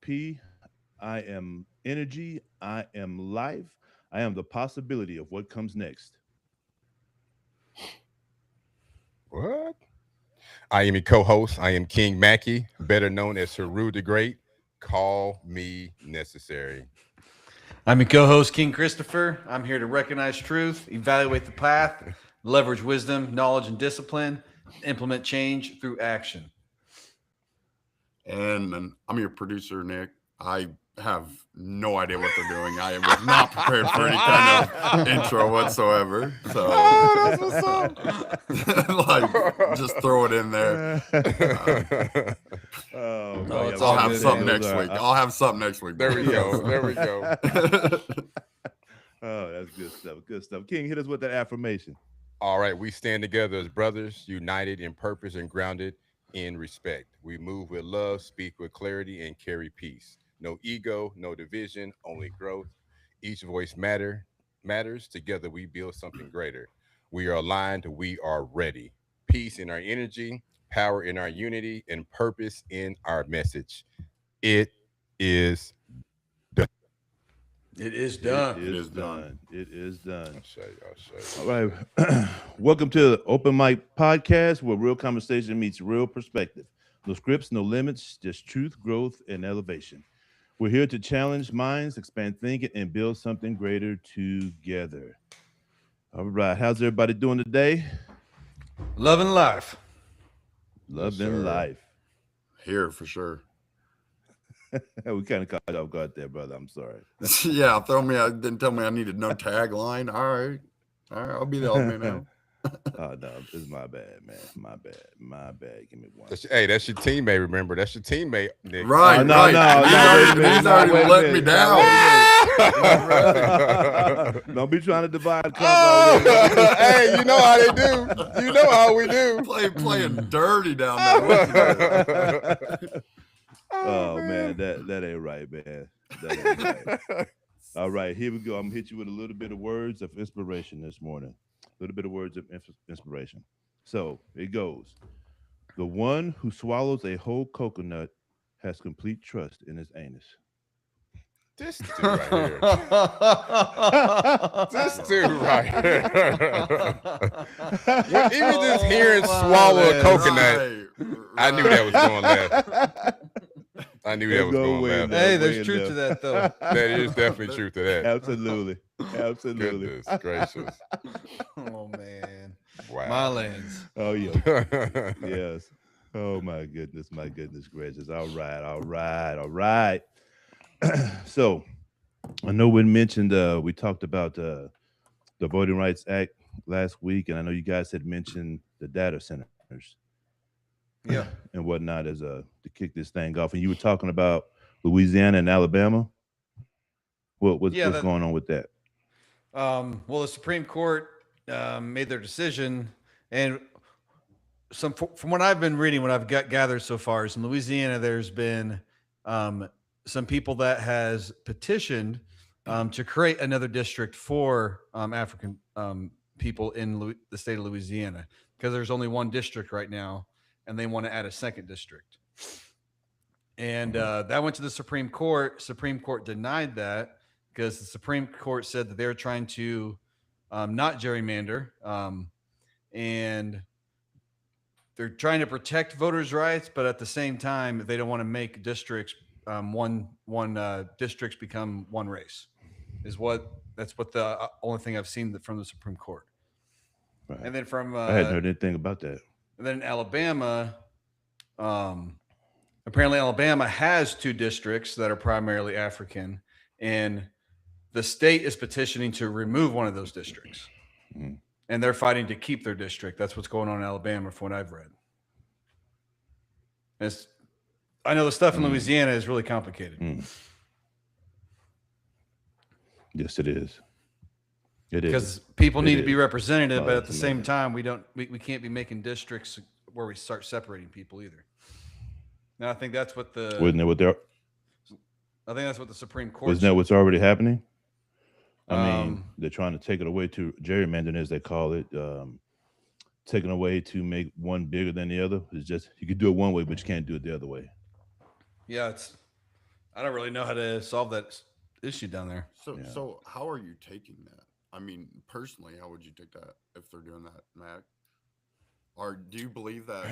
P. I am energy. I am life. I am the possibility of what comes next. What? I am your co-host. I am King Mackie, better known as Haru the Great. Call me necessary. I'm your co-host, King Christopher. I'm here to recognize truth, evaluate the path, leverage wisdom, knowledge, and discipline, implement change through action. And I'm your producer, Nick. I have no idea what they're doing. I was not prepared for any kind of intro whatsoever. So, Oh, that's what's like, just throw it in there. Oh, No, man, it's yeah, all I'll have good, something man. next week. I'll have something next week. There we boys. go. There we go. Oh, that's good stuff. Good stuff. King, hit us with that affirmation. All right, we stand together as brothers, united in purpose and grounded in respect. We move with love, speak with clarity, and carry peace. No ego, no division, only growth. Each voice matters. Together we build something greater. We are aligned, we are ready. Peace in our energy, power in our unity, and purpose in our message. It is done. It is It done. is is done. done. It is done. I'll All say. right. Welcome to the Open Mic Podcast, where real conversation meets real perspective. No scripts, no limits, just truth, growth, and elevation. We're here to challenge minds, expand thinking, and build something greater together. All right. How's everybody doing today? Loving life. Love Yes, and sir. life. Here for sure. We kind of caught you off guard there, brother. I'm sorry. Yeah, throw me out. Didn't tell me I needed no tagline. All right. I'll be the old man now. Oh no, it's my bad, man. My bad. Give me one. Hey, that's your teammate. Remember, that's your teammate, Nick. Right, Oh, no, right. no, He's no, already, wait a minute, he's no, already wait a let me minute, down. Don't be trying to divide and conquer. Oh, hey, you know how they do. You know how we do. Playing dirty down there. Oh man, that ain't right, man. That ain't right. All right, here we go. I'm gonna hit you with a little bit of words of inspiration this morning. A little bit of words of inspiration. So it goes. The one who swallows a whole coconut has complete trust in his anus. This dude right here. This dude right here. Even just hearing swallow a coconut, I knew that was going left. I knew that Let's was go going way left. left. Hey, Way there's truth to left. that, though. That is definitely truth to that. Absolutely. Absolutely. Goodness gracious. Oh, man. Wow. My lands. Oh yeah. Yes. Oh my goodness gracious. All right, all right, all right. So I know we mentioned we talked about the Voting Rights Act last week, and I know you guys had mentioned the data centers Yeah. and whatnot as to kick this thing off. And you were talking about Louisiana and Alabama. Yeah, What's that, going on with that? well, the Supreme Court made their decision, and from what I've been reading, what I've gathered so far is in Louisiana, there's been some people that has petitioned to create another district for African people in the state of Louisiana, because there's only one district right now, and they want to add a second district. And that went to the Supreme Court. Supreme Court denied that because the Supreme Court said that they're trying to not gerrymander, and they're trying to protect voters' rights, but at the same time, they don't want to make districts one districts become one race. That's what the only thing I've seen from the Supreme Court. Right. And then from I hadn't heard anything about that. and then Alabama, apparently Alabama has two districts that are primarily African, and the state is petitioning to remove one of those districts. Mhm. And they're fighting to keep their district. That's what's going on in Alabama from what I've read. I know the stuff in Louisiana is really complicated. Yes, it is. It Because is. people It need to be is. represented, Oh, but at that's the same amazing. time, we can't be making districts where we start separating people either. Now I think that's what Wasn't that what they're? the Supreme Court Wasn't that what's already happening? I mean, Um, they're trying to take it away to gerrymandering, as they call it, taking away to make one bigger than the other. It's just you can do it one way, but you can't do it the other way. Yeah, it's I don't really know how to solve that issue down there. So, Yeah. so how are you taking that? I mean, personally, how would you take that if they're doing that, Mac? Or do you believe that?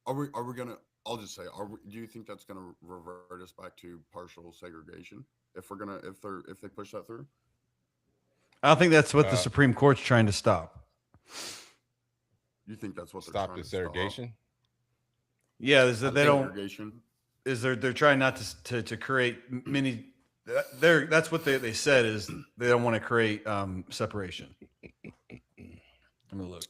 Are we gonna? I'll just say, do you think that's gonna revert us back to partial segregation if we're gonna if they push that through? I don't think that's what the Supreme Court's trying to stop. You think that's what they're Stop trying the to stop? segregation. Yeah, is that they don't Segregation? is they're trying not to create many. That's what they said is they don't want to create separation. Let me look.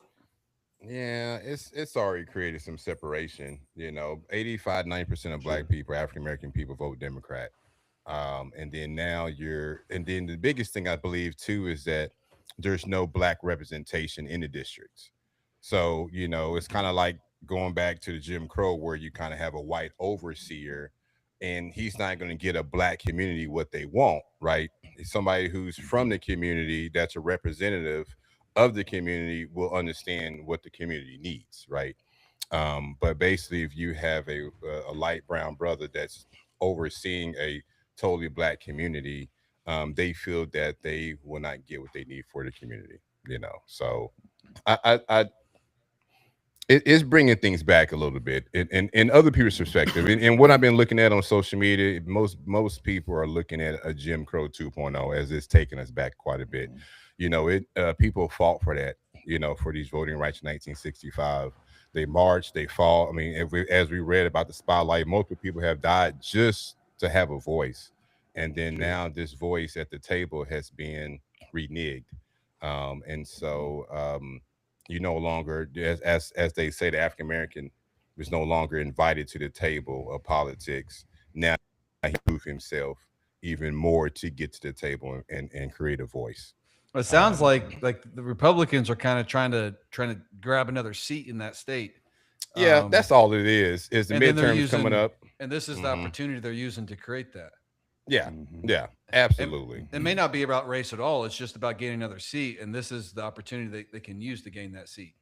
Yeah, it's already created some separation. 85-90% of black people, African American people, vote Democrat. And then now and then the biggest thing I believe too is that there's no black representation in the districts. So, it's kind of like going back to the Jim Crow where you kind of have a white overseer and he's not going to get a black community what they want, right? It's somebody who's from the community that's a representative of the community will understand what the community needs, right? But basically, if you have a light brown brother that's overseeing a totally black community, they feel that they will not get what they need for the community, So it is bringing things back a little bit in other people's perspective. And what I've been looking at on social media, most people are looking at a Jim Crow 2.0 as it's taking us back quite a bit. People fought for that, for these voting rights in 1965. They marched, they fought. I mean, as we read about the spotlight, multiple people have died just to have a voice. And then now this voice at the table has been reneged. And so you no longer, as they say, the African American was no longer invited to the table of politics. Now he proved himself even more to get to the table and create a voice. It sounds like the Republicans are kind of trying to grab another seat in that state. Yeah, that's all it is. Is the and then they're midterms coming up, and this is the opportunity they're using to create that. Yeah, yeah, absolutely. It may not be about race at all. It's just about gaining another seat, and this is the opportunity they can use to gain that seat.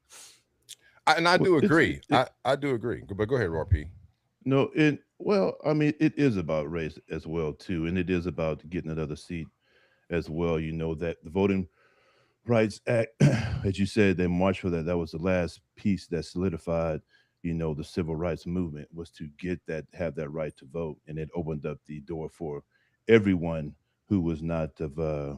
I do agree. I do agree. But go ahead, Roy P. No, I mean, it is about race as well too, and it is about getting another seat as well. That the Voting Rights Act, as you said, they marched for that. That was the last piece that solidified, the civil rights movement was to have that right to vote, and it opened up the door for everyone who was not of I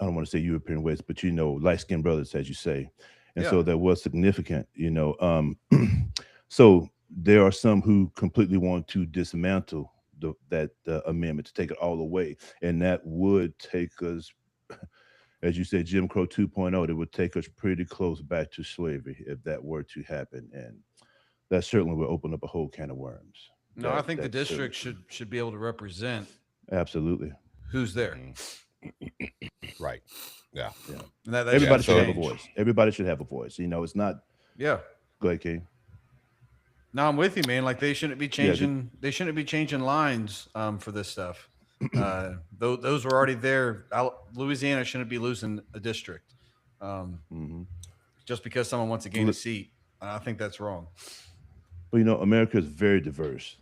don't want to say European ways, but light-skinned brothers, as you say. And so that was significant, So there are some who completely want to dismantle that amendment, to take it all away. And that would take us, as you said, Jim Crow 2.0, it would take us pretty close back to slavery if that were to happen. And that certainly would open up a whole can of worms. No, I think the district should be able to represent absolutely who's there. Right. Yeah. And everybody should have a voice. Everybody should have a voice. It's not. Yeah. Go ahead, King. No, I'm with you, man. Like they shouldn't be changing. They shouldn't be changing lines for this stuff. Those were already there. Louisiana shouldn't be losing a district just because someone wants to gain a seat. I think that's wrong. Well, America is very diverse.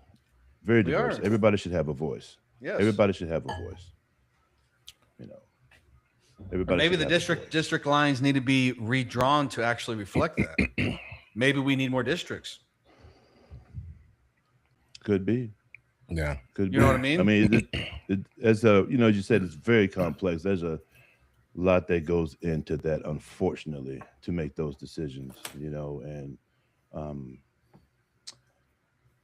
Very diverse. Everybody should have a voice. Yes. Everybody should have a voice. Everybody. Maybe the district lines need to be redrawn to actually reflect that. Maybe we need more districts. Could be. Yeah. Could be. You know what I mean? I mean, as you said, it's very complex. There's a lot that goes into that, unfortunately, to make those decisions. And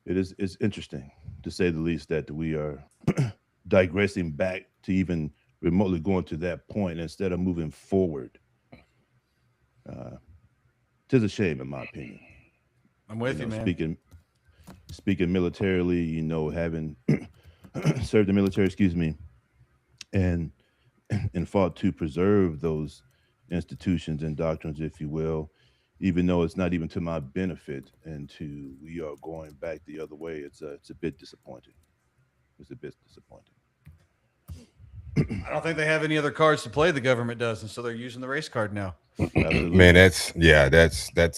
it's interesting, to say the least, that we are digressing back to even remotely going to that point instead of moving forward. Tis a shame, in my opinion. I'm with you, man. Speaking militarily, having served the military, and fought to preserve those institutions and doctrines, if you will, even though it's not even to my benefit, and we are going back the other way. It's a bit disappointing. It's a bit disappointing. I don't think they have any other cards to play. The government does, and so they're using the race card now. Man, that's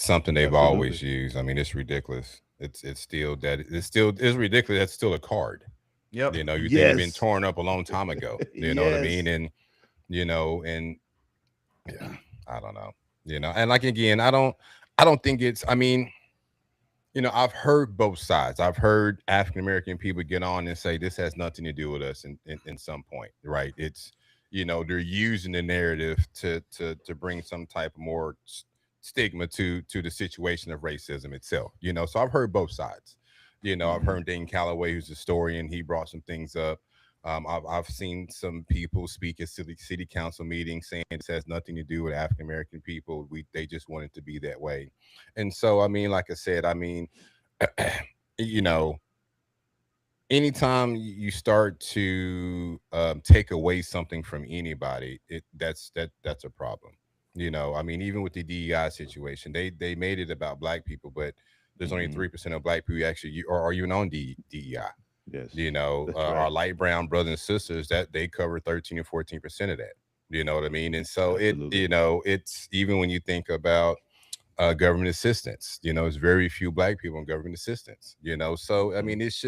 something they've always used. I mean, it's ridiculous. It's still that it's ridiculous. That's still a card. Yep. You know, you think it's been Yes. torn up a long time ago. You know what I mean? Yes. And and yeah, I don't know. And like again, I don't think it's. I mean, I've heard both sides. I've heard African American people get on and say this has nothing to do with us in some point, right? It's they're using the narrative to bring some type of more stigma to the situation of racism itself. So I've heard both sides. I've Mhm. heard Dane Calloway, who's a historian, he brought some things up. I've seen some people speak at city council meetings saying this has nothing to do with African American people. They just want it to be that way. And so, I mean, like I said, I mean, you know, anytime you start to take away something from anybody, that's a problem. I mean, even with the DEI situation, they made it about black people, but there's only Mhm. 3% of black people actually are even on DEI. Yes. That's Our right. light brown brothers and sisters that they cover 13 and 14% of that. You know what I mean? And so Absolutely. it's even when you think about government assistance, it's very few black people in government assistance. So I Mhm. mean, it's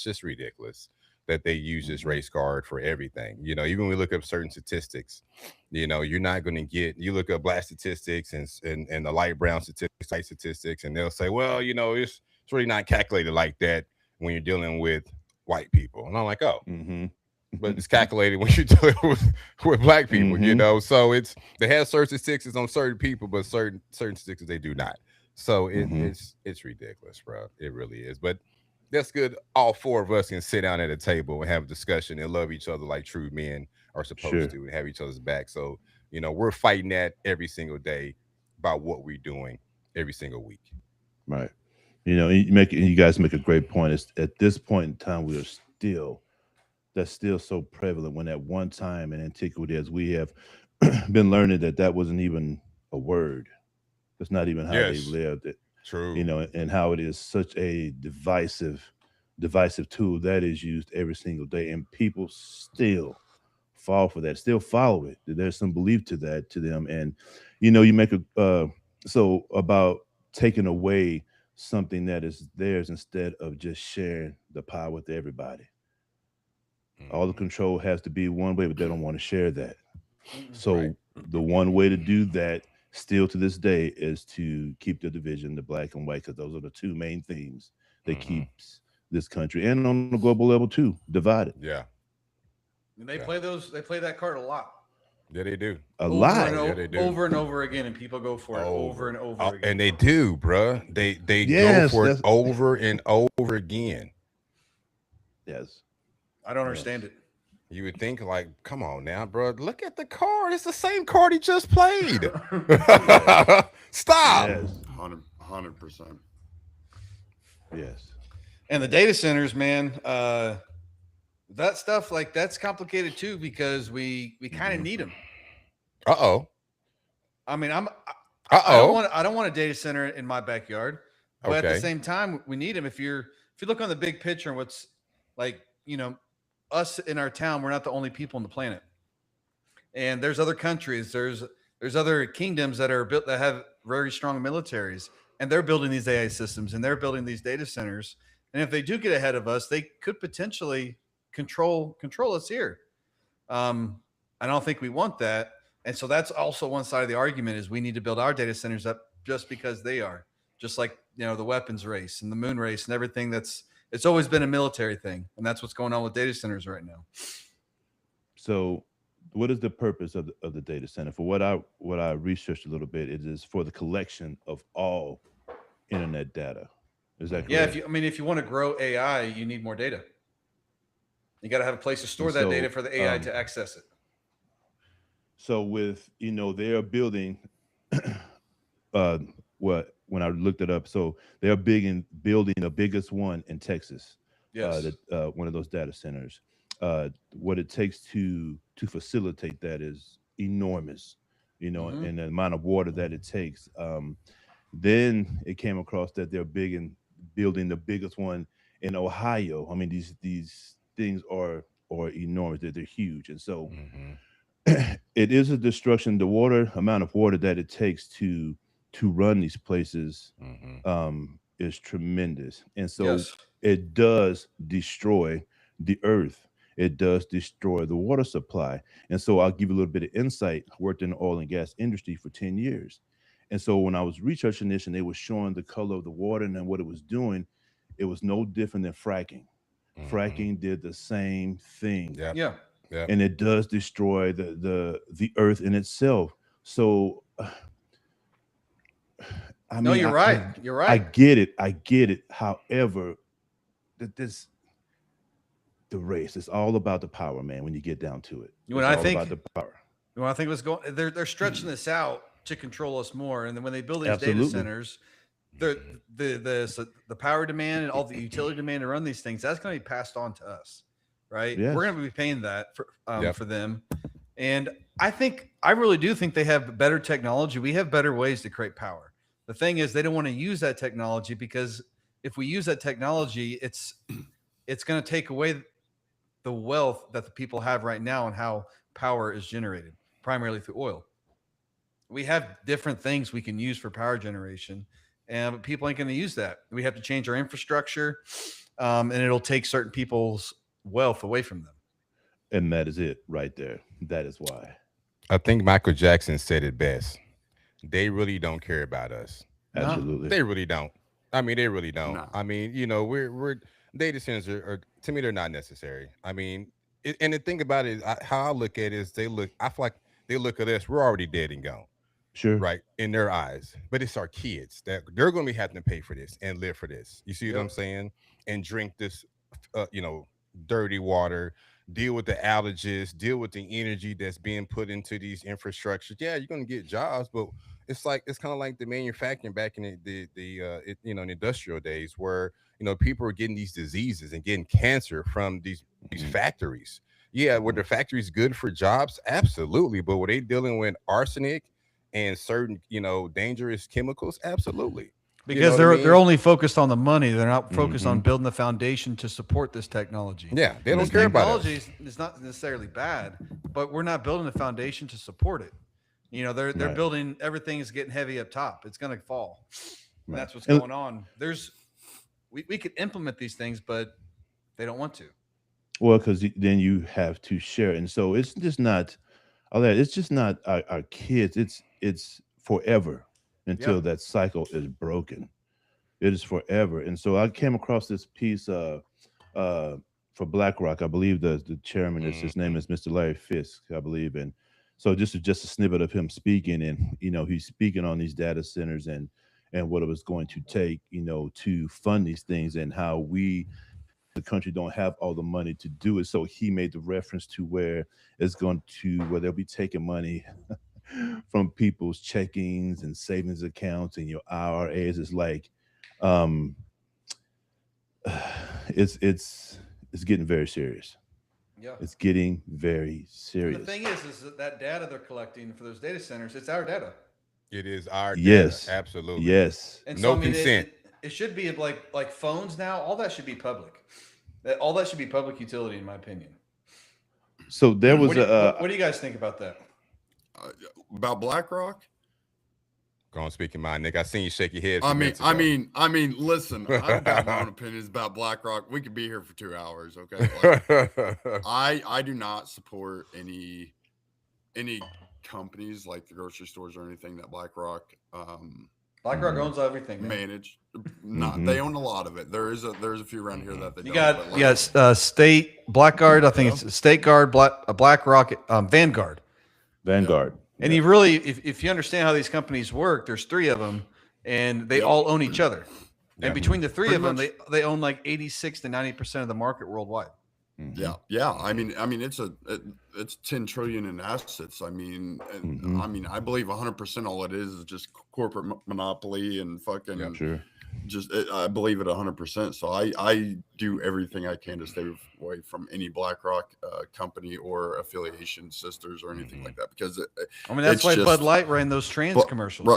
just ridiculous that they use this Mhm. race card for everything. Even when we look up certain statistics, you're not going to you look up black statistics and the light brown statistics, white statistics, and they'll say, well, it's really not calculated like that when you're dealing with white people. And I'm like, oh, Mhm. but it's calculated when you're dealing with black people, Mhm. So they have certain statistics on certain people, but certain statistics they do not. So Mhm. it's ridiculous, bro. It really is. But that's good. All four of us can sit down at a table and have a discussion and love each other like true men are supposed Sure. to, and have each other's back. So we're fighting that every single day about what we're doing every single week. Right. You guys make a great point. It's at this point in time we are still that's still so prevalent when at one time in antiquity as we have been learning that wasn't even a word. That's not even how they Yes, lived it. true. And how it is such a divisive tool that is used every single day, and people still fall for that, still follow it. There's some belief to that to them, and you make a so about taking away something that is theirs instead of just sharing the power with everybody. All the Hmm. control has to be one way, but they don't want to share that. Mm-mm. Right. So the one way to do that still to this day is to keep the division, the black and white, because those are the two main things that Hmm. keeps this country and on the global level too divided. Yeah. And they Yeah. play those. They play that card a lot, Yeah, they do. A over lot. and Oh, yeah, they do. over and over again, and people go for it over and over And again. they do, bruh. They go Yes, for it that's over and over again. yes, I don't understand yes. it. You would think, like, come on now, bruh. Look at the card. It's the same card he just played. Yes, Stop. yes, 100%. yes. And the data centers, man, that stuff like that's complicated too because we kind of Hmm. need them. Uh oh. I mean, Uh oh. I don't want a data center in my backyard, but at the Okay. same time, we need them. If you look on the big picture and what's like, us in our town, we're not the only people on the planet, and there's other countries, there's other kingdoms that are built that have very strong militaries, and they're building these AI systems and they're building these data centers, and if they do get ahead of us, they could potentially control us here. Um, I don't think we want that. And so that's also one side of the argument is we need to build our data centers up just because they are, just like the weapons race and the moon race and everything. It's always been a military thing, and that's what's going on with data centers right now. So, what is the purpose of the data center? For what I researched a little bit, it is for the collection of all internet data. Is that Yeah, Hmm. correct? if you want to grow AI, you need more data. You got to have a place to And store that data so, for the AI to access it. with they are building uh what when I looked it up, so they're big in building the biggest one in Texas, Yes. that one of those data centers. What it takes to facilitate that is enormous, Hmm. and the amount of water that it takes. Then it came across that they're big in building the biggest one in Ohio. I mean, these things are enormous. They're huge, and so Hmm. it is a destruction. The amount of water that it takes to run these places, Hmm. is tremendous. And so Yes. it does destroy the earth. It does destroy the water supply. And so I'll give you a little bit of insight. I worked in the oil and gas industry for 10 years. And so when I was researching this and they were showing the color of the water and then what it was doing, it was no different than fracking. Fracking did the same thing. Yep. Yeah. Yep. And it does destroy the earth in itself. So I No, mean, you're right. You're I right. get it. I get it. However, the race, it's all about the power, man. When you get down to it, When it's I all think- about the power. Well, I think what's going they're stretching this out to control us more, and then when they build these data Absolutely. centers, the power demand and all the utility demand to run these things, that's going to be passed on to us, right? Yes. We're going to be paying that Yep. for them, and I really do think they have better technology. We have better ways to create power. The thing is, they don't want to use that technology because if we use that technology, it's going to take away the wealth that the people have right now and how power is generated primarily through oil. We have different things we can use for power generation, but people ain't going to use that. We have to change our infrastructure, and it'll take certain people's wealth away from them. And that is it right there. That is why. I think Michael Jackson said it best. They really don't care about us. No, Absolutely. They really don't. I mean, they really don't. No. I mean, you know, we're data centers are to me, they're not necessary. I mean, and the thing about it, how I look at it is I feel like they look at us, we're already dead and gone, Sure. right? In their eyes. But it's our kids that they're going to be having to pay for this and live for this. You see what I'm Yep. saying? And drink this, dirty water, deal with the outages, deal with the energy that's being put into these infrastructures. Yeah, you're going to get jobs, but it's kind of like the manufacturing back in the in industrial days where people are getting these diseases and getting cancer from these factories. Yeah, were the factories good for jobs? Absolutely, but were they dealing with arsenic and certain dangerous chemicals? Absolutely. because what I they're mean? they're only focused on the money. They're not focused on Mhm. building the foundation to support this technology. Yeah, they don't This care about technology us. is not necessarily bad, but we're not building the foundation to support it. They're Right. building, everything is getting heavy up top. It's going to fall. And Right. that's what's And- going on. We could implement these things, but they don't want to. Well, because then you have to share, and so it's just not all that. It's just not our kids. It's forever until Yeah. that cycle is broken. It is forever, and so I came across this piece for BlackRock. I believe the chairman is his name is Mr. Larry Fisk, I believe, and so this is just a snippet of him speaking, and he's speaking on these data centers and what it was going to take, to fund these things, and how we the country don't have all the money to do it. So he made the reference to where they'll be taking money from people's checkings and savings accounts and your IRAs. It's like it's getting very serious. Yeah. It's getting very And serious. the thing is that data they're collecting for those data centers, it's our data. It is our data. Yes. Absolutely. Yes. And No so, consent. It should be like phones now. All that should be public. All that should be public utility, in my opinion. So there was What do you guys think about that? About BlackRock. Go on, speaking mind, Nick. I seen you shake your head. a I few mean, minutes I ago. mean, I mean, listen, I've got my own opinions about BlackRock. We could be here for 2 hours, okay? Like, I do not support any companies like the grocery stores or anything that BlackRock BlackRock owns everything. Man. manage. Not they own a lot of it. There's a few around here that they You don't. got but like, State Blackguard. I think it's State Guard, BlackRock, Vanguard. Vanguard. And you really, if you understand how these companies work, there's three of them, and they all own each other. Yeah. And between the three Pretty of them, much. they own like 86 to 90% of the market worldwide. Mhm. Yeah. I mean, it's 10 trillion in assets. I mean, and, Mhm. I believe 100% all it is just corporate monopoly and fucking Yeah. Sure. I believe it 100%. So I do everything I can to stay away from any BlackRock company or affiliation sisters or anything like that, because I mean, that's It's why just- Bud Light ran those trans But- commercials.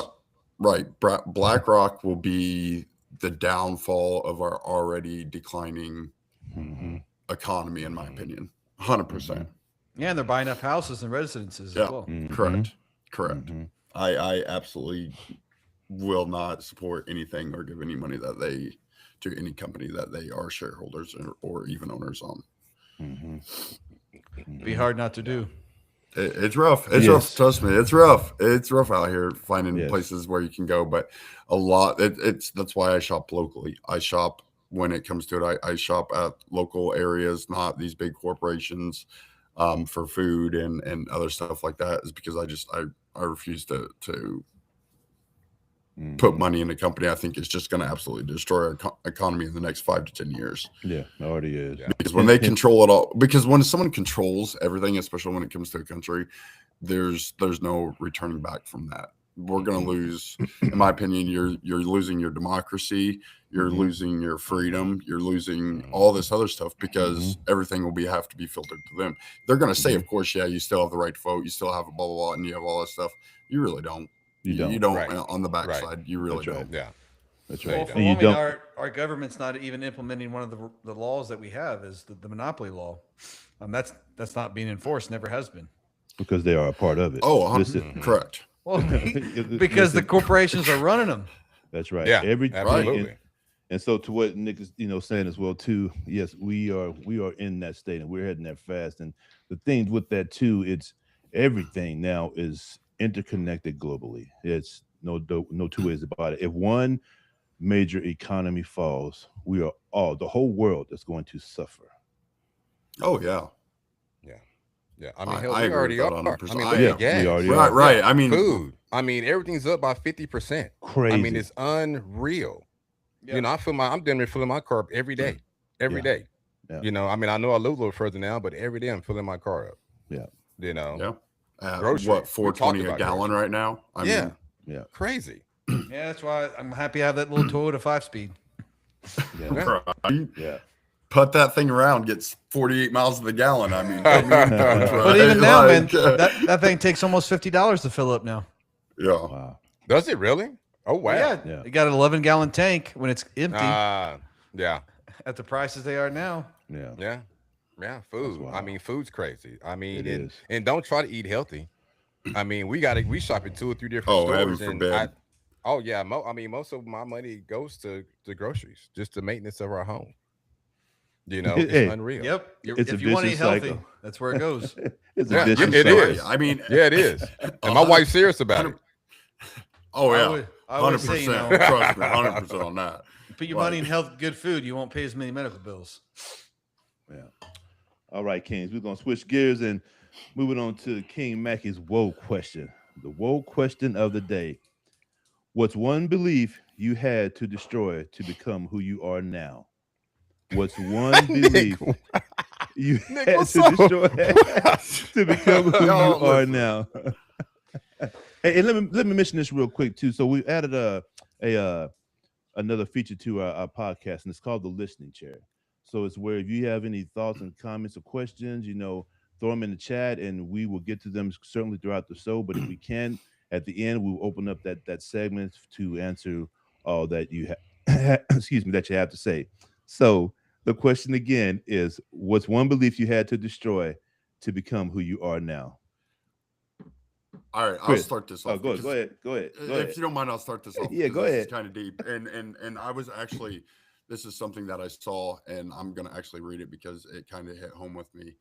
right. BlackRock will be the downfall of our already declining Mhm. economy, in my opinion. 100%. Yeah, and they're buying up houses and residences Yeah. as well. Mhm. Correct. Mhm. I absolutely will not support anything or give any money that they to any company that they are shareholders or even owners on. Be hard not to do. It's rough. It's rough. Yes. Trust me, it's rough. It's rough out here finding Yes. places where you can go. But a lot. That's why I shop locally. I shop when it comes to it. I shop at local areas, not these big corporations, for food and other stuff like that. Is because I refuse to put money in a company I think is just going to absolutely destroy our economy in the next 5 to 10 years. Yeah, it already is. Yeah. Because when they control it all, because when someone controls everything, especially when it comes to a country, there's no returning back from that. We're going to lose, in my opinion, you're losing your democracy, you're losing your freedom, you're losing all this other stuff because everything will have to be filtered to them. They're going to say, of course, yeah, you still have the right to vote, you still have a blah blah blah, and you have all that stuff. You really don't. You don't Right. On the backside. Right. You really That's right. don't. Yeah. That's Well, right. For And you one, don't. our government's not even implementing one of the laws that we have is the monopoly law. That's not being enforced. Never has been. Because they are a part of it. Oh, Listen, correct. Well, because the corporations are running them. that's right. Yeah. Everything. Absolutely. And so to what Nick is, saying as well too. Yes, we are in that state and we're heading that fast. And the thing with that too, it's everything now is interconnected globally. It's no two ways about it. If one major economy falls, the whole world is going to suffer. Oh yeah. Yeah. I mean, I hell, we agree already with are. that I 100%. mean, I look am. at gas. We already Right, are. right. I mean, Food. I mean, everything's up by 50%. Crazy. I mean, it's unreal. You know, I'm damn near filling my car up every day. Every Yeah. day. Yeah. You know, I mean, I know I live a little further now, but every day I'm filling my car up. Yeah. You know, yeah. Grocery. What, We talked $4.20 a about gallon grocery. right now? I Yeah. mean, Crazy. Yeah, that's why I'm happy I have that little Toyota 5-speed. Yeah. right. Yeah. Put that thing around, gets 48 miles to the gallon. I mean, But even now, man, like, that thing takes almost $50 to fill up now. yeah. Wow. Does it really? Oh wow. Yeah, you got an 11-gallon tank when it's empty Yeah. at the prices they are now. Yeah. Yeah. Yeah. Food. I wild. mean, food's crazy. I mean, It is. and don't try to eat healthy. I mean, we shop at 2 or 3 different Oh, stores. heaven And forbid. I mean, most of my money goes to groceries, just the maintenance of our home. You know, it's Hey. unreal. Yep. It's If a you want to eat vicious healthy, cycle. that's where it goes. It's Yeah, a vicious it cycle. is. I mean, Yeah, it is. And my wife's serious about it. oh, I yeah. would- I would say, 100%. you know, Trust me, 100% on that. put your money in health, good food. You won't pay as many medical bills. Yeah. All right, Kings. We're gonna switch gears and moving on to King Mackey's woe question. The woe question of the day. What's one belief you had to destroy to become who you are now? What's one belief you Nick, had what's to up? destroy to become who you Y'all are listen. now? Hey, and let me mention this real quick too. So we added another feature to our podcast, and it's called the listening chair. So it's where if you have any thoughts and comments or questions, throw them in the chat, and we will get to them certainly throughout the show. But if we can, at the end, we'll open up that segment to answer all that you have. Excuse me, that you have to say. So the question again is: what's one belief you had to destroy to become who you are now? All right, I'll Chris. start this Oh, off. go because ahead. Go ahead. If you don't mind, I'll start this off. Yeah, because go this ahead. It's kind of deep, and I was actually, this is something that I saw, and I'm gonna actually read it because it kind of hit home with me.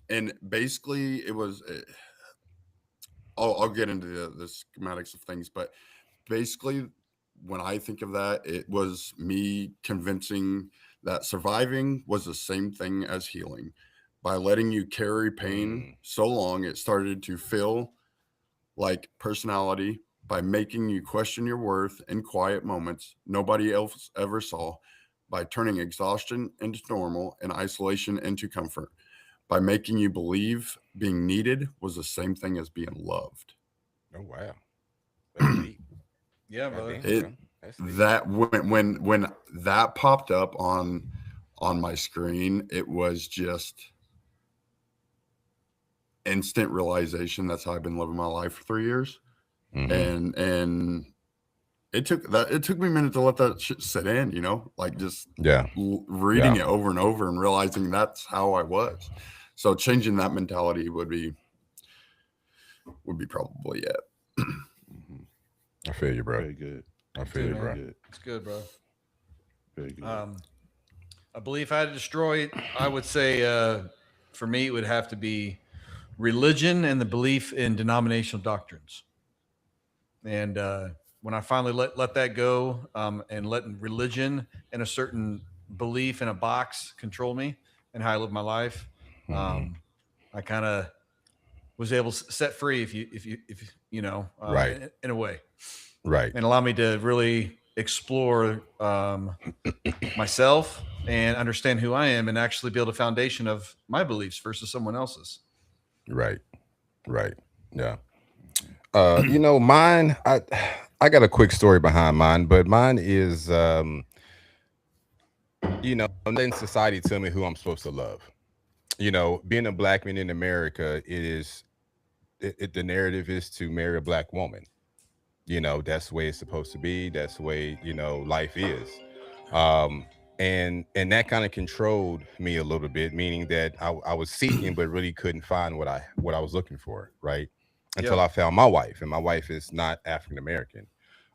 And basically, it was. I'll get into the schematics of things, but basically, when I think of that, it was me convincing that surviving was the same thing as healing. By letting you carry pain so long, it started to feel like personality. By making you question your worth in quiet moments nobody else ever saw. By turning exhaustion into normal and isolation into comfort. By making you believe being needed was the same thing as being loved. Oh wow. That's deep. Yeah, brother. Goddamn, bro. That's deep. That when that popped up on my screen, it was just instant realization. That's how I've been living my life for 3 years. Mhm. And it took me a minute to let that shit sit in, like just Yeah. reading it over and over and realizing that's how I was. So changing that mentality would be probably it. I feel you, bro. Very good. I feel too, you, man. bro. Very good. It's good, bro. Very good. A belief I had to destroy, I would say, for me, it would have to be religion and the belief in denominational doctrines. And when I finally let that go, and letting religion and a certain belief in a box control me and how I live my life, I kind of was able to set free, if you know, Right. in a way, Right. and allow me to really explore myself and understand who I am and actually build a foundation of my beliefs versus someone else's. Right. Right. Yeah. Mine, I got a quick story behind mine, but mine is letting society tell me who I'm supposed to love. Being a black man in America, the narrative is to marry a black woman. That's the way it's supposed to be. That's the way, life is. Um, and that kind of controlled me a little bit, meaning that I was seeking but really couldn't find what I was looking for, right? Until Yeah. I found my wife, and my wife is not African American.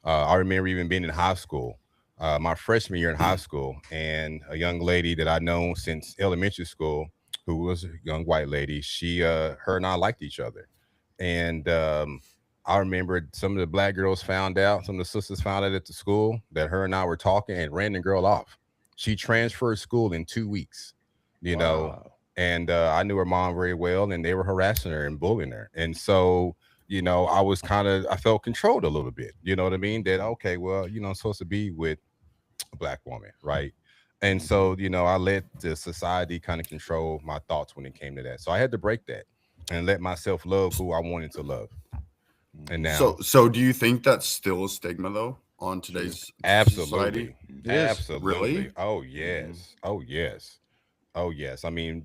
I remember even being in high school, my freshman year in high school, and a young lady that I'd known since elementary school, who was a young white lady, her and I liked each other. And I remember some of the black girls found out, some of the sisters found out at the school that her and I were talking and ran the girl off. She transferred school in 2 weeks, Wow. and I knew her mom very well, and they were harassing her and bullying her. And so, I felt controlled a little bit, you know what I mean? That, okay, well, I'm supposed to be with a black woman, right? And so, I let the society kind of control my thoughts when it came to that. So I had to break that and let myself love who I wanted to love. And now, So do you think that's still a stigma though on today's absolutely, society? It is. absolutely. Really? Oh yes, oh yes, oh yes. I mean,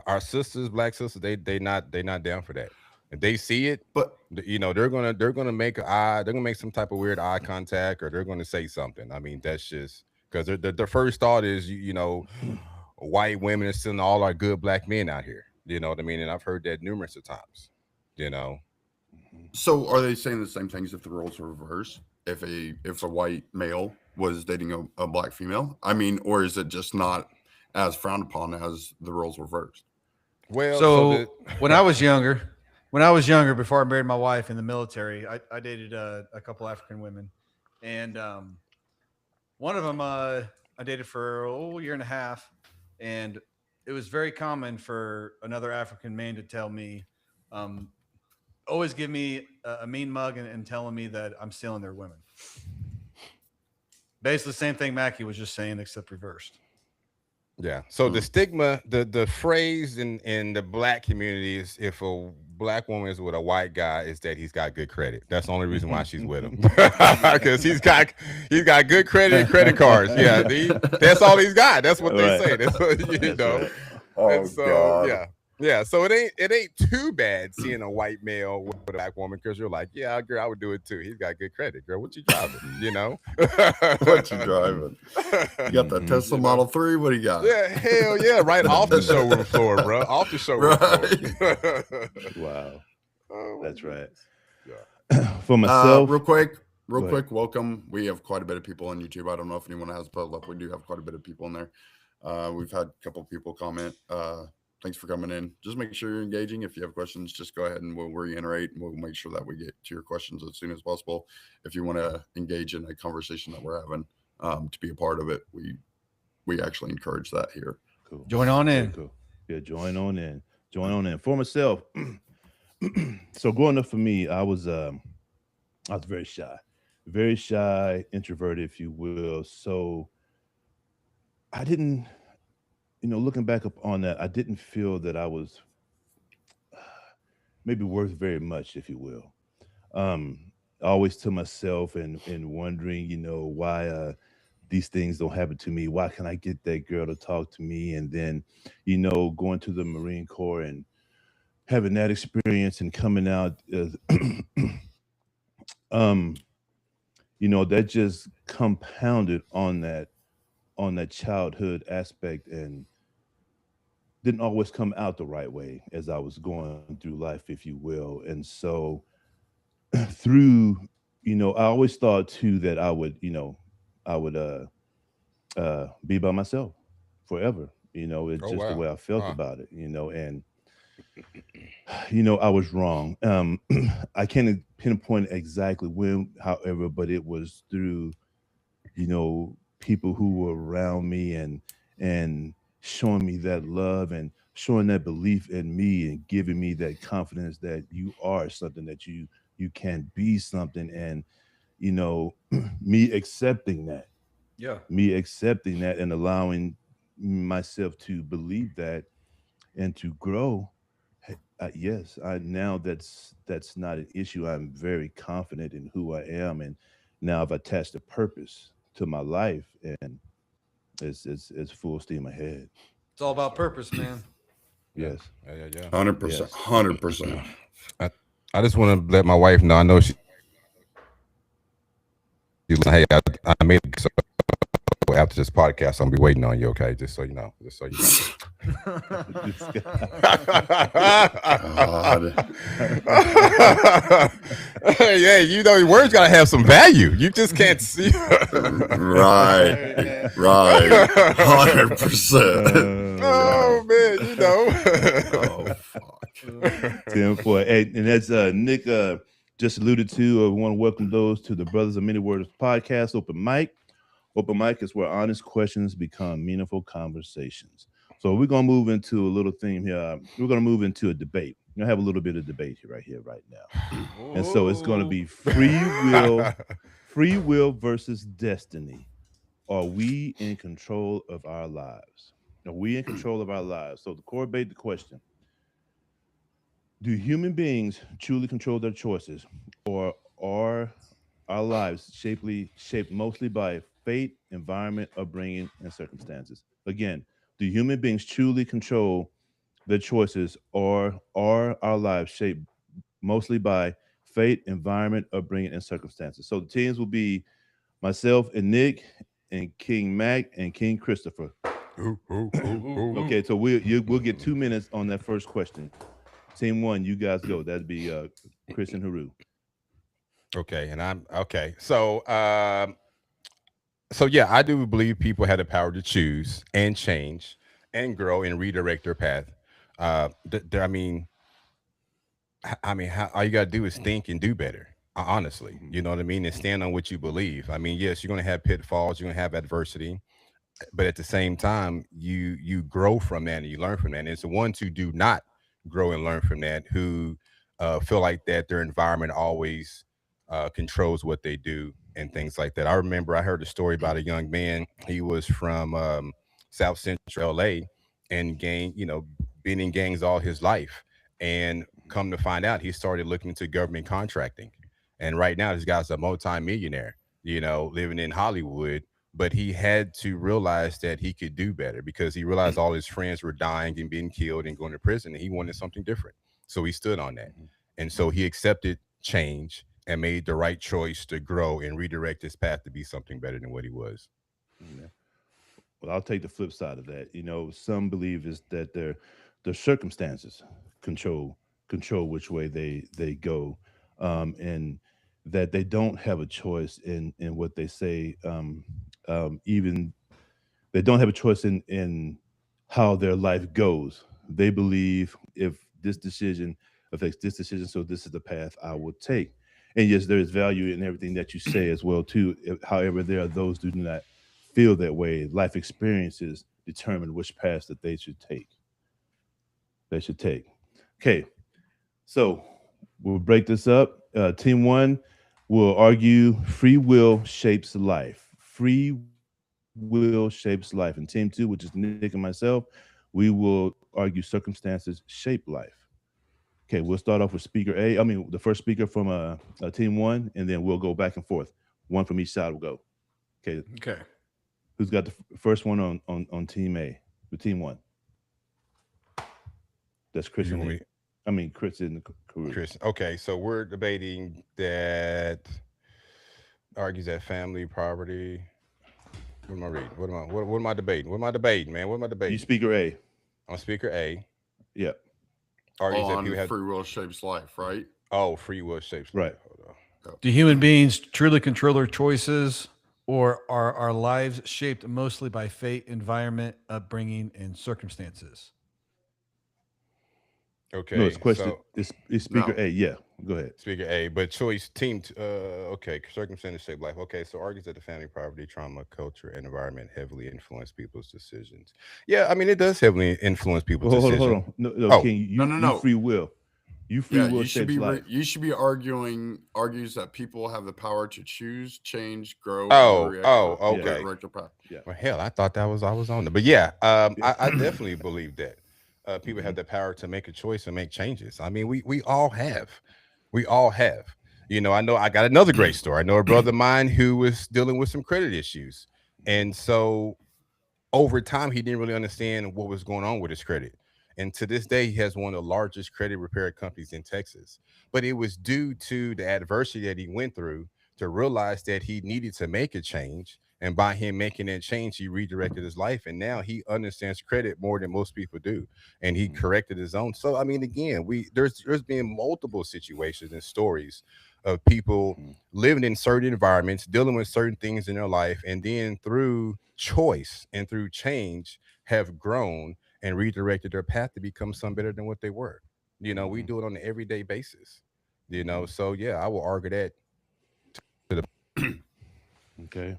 our sisters, black sisters, they not down for that. If they see it, But they're gonna make they're gonna make some type of weird eye contact, or they're gonna say something. I mean, that's just because their first thought is, white women are stealing all our good black men out here. You know what I mean? And I've heard that numerous of times. You know, so are they saying the same things if the roles were reversed? If a white male was dating a black female? I mean, or is it just not as frowned upon as the roles reversed? well, So when I was younger, before I married my wife in the military, I dated a couple African women, and one of them I dated for a year and a half, and it was very common for another African man to tell me, always give me a mean mug and telling me that I'm stealing their women. Basically, the same thing Mackie was just saying, except reversed. yeah. So the stigma, the phrase in the black community is, if a black woman is with a white guy, is that he's got good credit. That's the only reason why she's with him, because he's got good credit and credit cards. Yeah, that's all he's got. That's what they Right. say. That's what, That's right. And so yeah. So it ain't too bad seeing a white male with a black woman, because you're like, yeah, girl, I would do it too. He's got good credit, girl. What you driving? What you driving? You got that Tesla Model 3? What do you got? Yeah, hell yeah, right off the showroom floor, bro. Off the showroom floor. Wow. Oh, That's right. Yeah. For myself, Real quick, Go ahead. welcome. We have quite a bit of people on YouTube. I don't know if anyone has pulled up. We do have quite a bit of people in there. We've had a couple of people comment. Thanks for coming in. Just make sure you're engaging. If you have questions, just go ahead and we'll reiterate, and we'll make sure that we get to your questions as soon as possible. If you want to engage in a conversation that we're having, to be a part of it, we actually encourage that here. cool. Join on Very in. cool. Yeah, join on in. Join on in. For myself, so growing up for me, I was very shy, introverted, if you will. So I didn't, looking back up on that, I didn't feel that I was maybe worth very much, if you will. Always to myself and wondering, why these things don't happen to me. Why can I get that girl to talk to me? And then, going to the Marine Corps and having that experience and coming out, that just compounded on that childhood aspect, and didn't always come out the right way as I was going through life, if you will. And so through, I always thought too that I would be by myself forever. It's Oh just the wow. way I felt Huh. about it. And I was wrong. I can't pinpoint exactly when, however, but it was through people who were around me and showing me that love and showing that belief in me and giving me that confidence that you are something, that you can be something. And you know me accepting that, Yeah. and allowing myself to believe that and to grow. Yes, I now that's not an issue. I'm very confident in who I am, and now I've attached a purpose to my life, and it's full steam ahead. It's all Yes, about sir. purpose, man. Yeah. Yes, Yeah. Yeah. Yeah. 100%, yes. 100%. I, I just want to let my wife know. I know hey, I made it. So after this podcast, I'm gonna be waiting on you. Okay, just so you know. Just so you This God. know. Yeah, you know, your words gotta have some value. You just can't see. Right. man. Right. 100%. Oh man, you know. Oh, fuck. 10-4. And as Nick just alluded to, we want to welcome those to the Brothers of Many Words podcast open mic. Open mic is where honest questions become meaningful conversations. So we're gonna move into a little theme here. We're gonna move into a debate. We're gonna have a little bit of debate here, right here, right now. And so it's gonna be free will versus destiny. Are we in control of our lives? Are we in control of our lives? So the core debate, the question: do human beings truly control their choices, or are our lives shaped mostly by fate, environment, upbringing, and circumstances? Again, do human beings truly control their choices, or are our lives shaped mostly by fate, environment, upbringing, and circumstances? So the teams will be myself and Nick and King Mac and King Christopher. Ooh, ooh, ooh, ooh. Okay, so we'll get 2 minutes on that first question. Team one, you guys go. That'd be Chris and Haru. Okay, and I'm okay. So yeah, I do believe people have the power to choose and change and grow and redirect their path. I mean, how, all you gotta do is think and do better. Honestly, Mhm. you know what I mean, and stand on what you believe. I mean, yes, you're gonna have pitfalls, you're gonna have adversity, but at the same time, you grow from that and you learn from that. And it's the ones who do not grow and learn from that who feel like that their environment always controls what they do and things like that. I remember I heard a story about a young man. He was from South Central LA and been in gangs all his life. And come to find out, he started looking into government contracting. And right now, this guy's a multi-millionaire, living in Hollywood, but he had to realize that he could do better because he realized all his friends were dying and being killed and going to prison, and he wanted something different. So he stood on that. Mhm. And so he accepted change and made the right choice to grow and redirect his path to be something better than what he was. Yeah. Well, I'll take the flip side of that. Some believe is that their circumstances control which way they go, and that they don't have a choice in what they say. Even they don't have a choice in how their life goes. They believe if this decision affects this decision, so this is the path I will take. And yes, there is value in everything that you say as well too. However, there are those who do not feel that way. Life experiences determine which path that they should take. Okay, so we'll break this up. Team one will argue free will shapes life. Free will shapes life. And team two, which is Nick and myself, we will argue circumstances shape life. Okay, we'll start off with speaker A. I mean, the first speaker from team one, and then we'll go back and forth. One from each side will go. Okay, Okay. who's got the first one on team A? With team one. That's Chris You and want Nick. me, I mean, Chris and Carew. Chris? Okay, so we're debating that argues that family property. What am I reading? What am I debating? What am I debating, man? What am I You debating? speaker A. On speaker A, Yep. argues that On people have free will shapes life, right? Oh, free will shapes Right. life. Hold on. Do human beings truly control their choices, or are our lives shaped mostly by fate, environment, upbringing, and circumstances? No, it's Okay, question. so It's speaker No. A. Yeah, go ahead. speaker A, but choice team. Okay, circumstances shape life. Okay, so argues that the family, poverty, trauma, culture, and environment heavily influence people's decisions. Yeah, I mean it does heavily influence people's Well, hold decision. on. No, no, Oh, King, No. you free will. You free Yeah, will shapes life. you should be argues that people have the power to choose, change, grow, and Yeah, okay. direct their path. yeah. Well, hell, I thought that was I was on it, but yeah, I Yeah. definitely believe that people have Mhm. the power to make a choice and make changes. I mean, we all have, we all have. You know, I know I got another great story. I know a brother of mine who was dealing with some credit issues, and so over time he didn't really understand what was going on with his credit. And to this day, he has one of the largest credit repair companies in Texas. But it was due to the adversity that he went through to realize that he needed to make a change. And by him making that change, he redirected his life. And now he understands credit more than most people do. And he Mhm. corrected his own. So I mean, again, there's been multiple situations and stories of people Mhm. living in certain environments, dealing with certain things in their life, and then through choice and through change have grown and redirected their path to become some better than what they were. You know, we Mhm. do it on an everyday basis. You know, Mhm. so yeah, I will argue that to the Okay.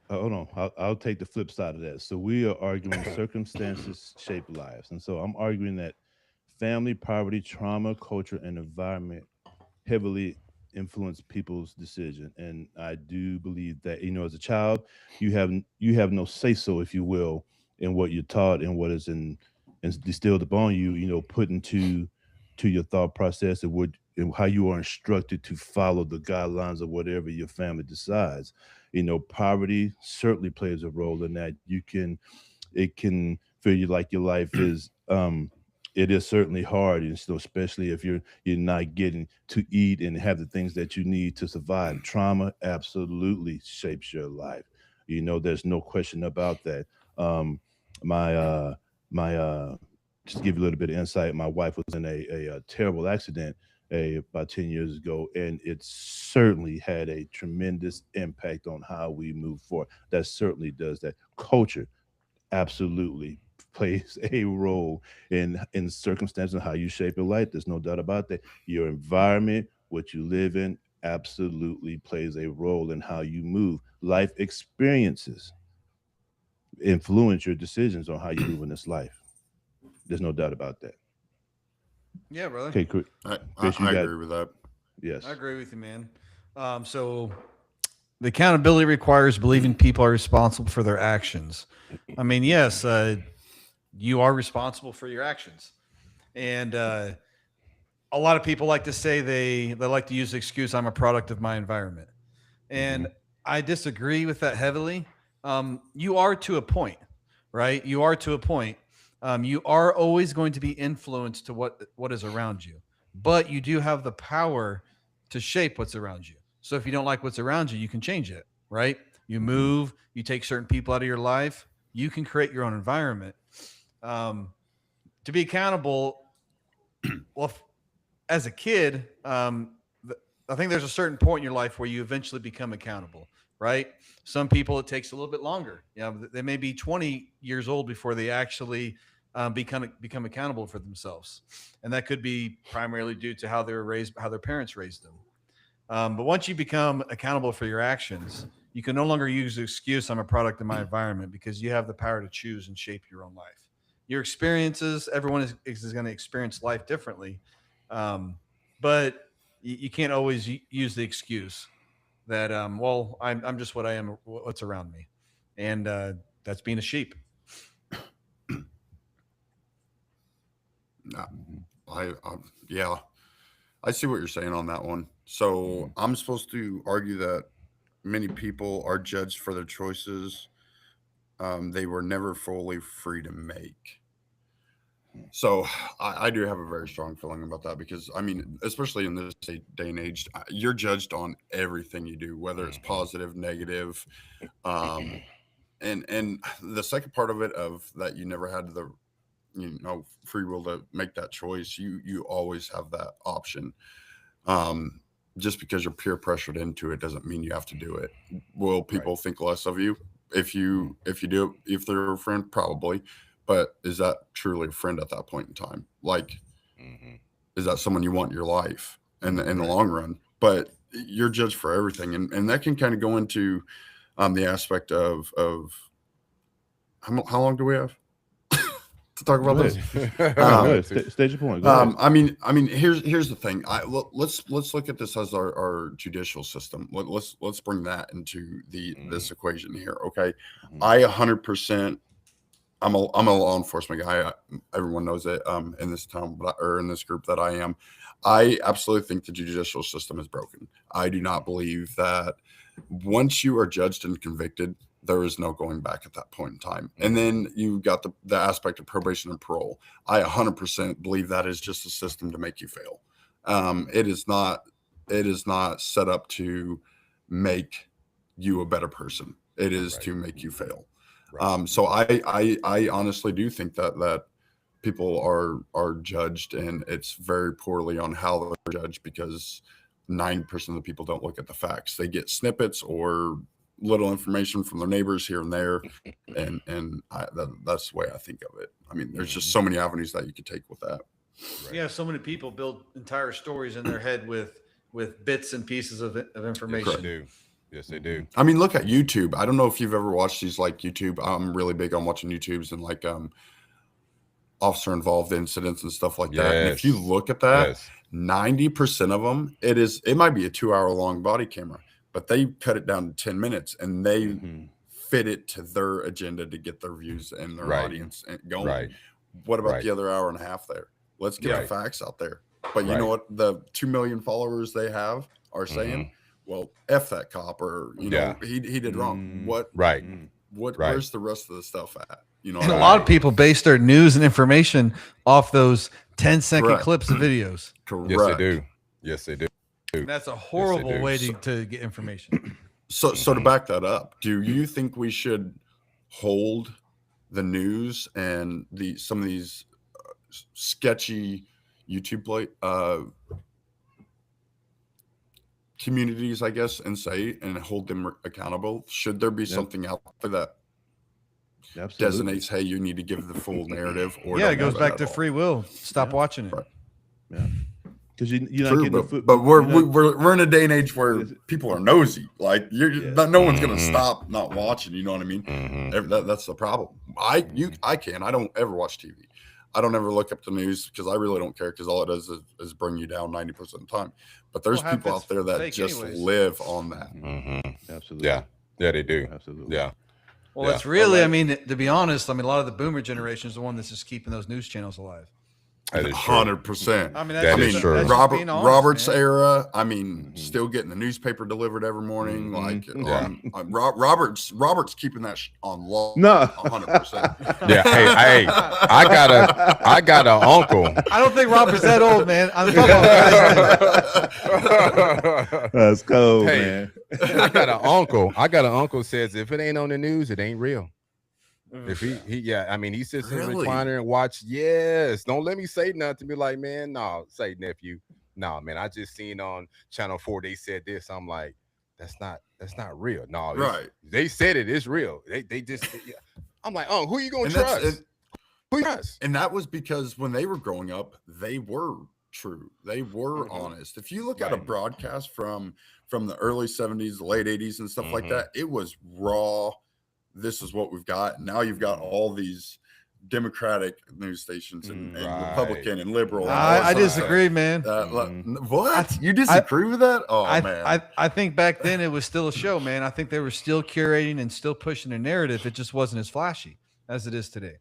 Hold on. I'll take the flip side of that. So we are arguing circumstances shape lives, and so I'm arguing that family, poverty, trauma, culture, and environment heavily influence people's decision. And I do believe that, as a child, you have no say so, if you will, in what you're taught and what is instilled upon you, put into to your thought process and what and how you are instructed to follow the guidelines of whatever your family decides. Poverty certainly plays a role in that. It can feel you like your life is it is certainly hard, and so especially if you're not getting to eat and have the things that you need to survive. Trauma absolutely shapes your life. There's no question about that. Um my uh my uh just to give you a little bit of insight, my wife was in a terrible accident about 10 years ago, and it certainly had a tremendous impact on how we move forward. That certainly does that. Culture absolutely plays a role in circumstances and how you shape your life. There's no doubt about that. Your environment, what you live in, absolutely plays a role in how you move. Life experiences influence your decisions on how you move in this life. There's no doubt about that. Yeah, brother. Okay, Chris, you I got agree with that. I yes. agree with you, man. So the accountability requires believing people are responsible for their actions. I mean, yes, you are responsible for your actions, and a lot of people like to say they like to use the excuse, "I'm a product of my environment," Hmm. and I disagree with that heavily. You are to a point, right? You are to a point. You are always going to be influenced to what is around you, but you do have the power to shape what's around you. So if you don't like what's around you, you can change it, right? You Hmm. move, you take certain people out of your life, you can create your own environment. Um, to be accountable, well, as a kid, I think there's a certain point in your life where you eventually become accountable, right? Some people it takes a little bit longer. They may be 20 years old before they actually become accountable for themselves, and that could be primarily due to how they were raised, how their parents raised them. But once you become accountable for your actions, you can no longer use the excuse, "I'm a product of my environment," because you have the power to choose and shape your own life. Your experiences, everyone is going to experience life differently. Um, but you can't always use the excuse that, well, I'm just what I am, what's around me. And that's being a sheep. Nah, Hmm. I yeah, I see what you're saying on that one. So Hmm. I'm supposed to argue that many people are judged for their choices they were never fully free to make. So I do have a very strong feeling about that because I mean, especially in this day and age, you're judged on everything you do, whether it's positive, negative, um, and the second part of it of that you never had the free will to make that choice. You always have that option. Just because you're peer pressured into it doesn't mean you have to do it. Will people think less of you if you do, if they're a friend? Probably. But is that truly a friend at that point in time? Like, is that someone you want in your life in the long run? But you're judged for everything, and that can kind of go into the aspect of how long do we have to talk about this? State your point. Go ahead. I mean, here's the thing. Let's look at this as our judicial system. Let's bring that into this equation here. Okay, I 100%. I'm a law enforcement guy. Everyone knows it. In this town, or in this group that I am, I absolutely think the judicial system is broken. I do not believe that once you are judged and convicted, there is no going back at that point in time. And then you got the aspect of probation and parole. I 100% believe that is just a system to make you fail. It is not set up to make you a better person. It is to make you fail. So I honestly do think that people are judged, and it's very poorly on how they're judged, because 9% of the people don't look at the facts. They get snippets or little information from their neighbors here and there, and that's the way I think of it. I mean, there's just so many avenues that you could take with that. Yeah, so many people build entire stories in their head with bits and pieces of information. They do. Yes, they do. I mean, look at YouTube. I don't know if you've ever watched these, like YouTube. I'm really big on watching YouTubes and like officer involved incidents and stuff like that. And if you look at that, 90% of them, it might be a 2-hour long body camera, but they cut it down to 10 minutes and they fit it to their agenda to get their views and their audience going. What about the other hour and a half there? Let's get the facts out there. But you know what the 2 million followers they have are saying? Well, F that cop, or you know, he did wrong. Where's the rest of the stuff at? You know, and a lot of people base their news and information off those 10-second clips of videos. Correct. Yes, they do. Yes, they do. And that's a horrible way to get information. So to back that up, do you think we should hold the news and some of these sketchy YouTube communities, I guess, and hold them accountable? Should there be something out there that designates, hey, you need to give the full narrative? Or it goes back to free will. Stop watching it. Yeah, because you're not getting but we're in a day and age where people are nosy. Like no one's gonna stop not watching. You know what I mean? That's the problem. I don't ever watch TV. I don't ever look up the news because I really don't care, because all it does is bring you down 90% of the time. But there's people out there that just live on that. Absolutely. Yeah, they do. Absolutely. Yeah. Well, it's really, I mean, to be honest, I mean, a lot of the boomer generation is the one that's just keeping those news channels alive. 100%. I mean, that is true. Robert's era. I mean, still getting the newspaper delivered every morning. Like Robert's keeping that on law. No, 100%. Yeah. Hey, I got an uncle. I don't think Robert's that old, man. I'm That's cold, man. I got an uncle says if it ain't on the news, it ain't real. If I mean, he sits in the recliner and watch. Yes, don't let me say nothing. Be like, man, no, say nephew, no, man. I just seen on Channel 4 they said this. I'm like, that's not real. No, they said it is real. They just. I'm like, oh, who you gonna trust? Who you trust? And that was because when they were growing up, they were true. They were honest. If you look at a broadcast from the early 70s, the late 80s, and stuff like that, it was raw. This is what we've got. Now you've got all these Democratic news stations and Republican and liberal. I disagree, man. What? You disagree with that? Oh, man. I think back then it was still a show, man. I think they were still curating and still pushing a narrative. It just wasn't as flashy as it is today.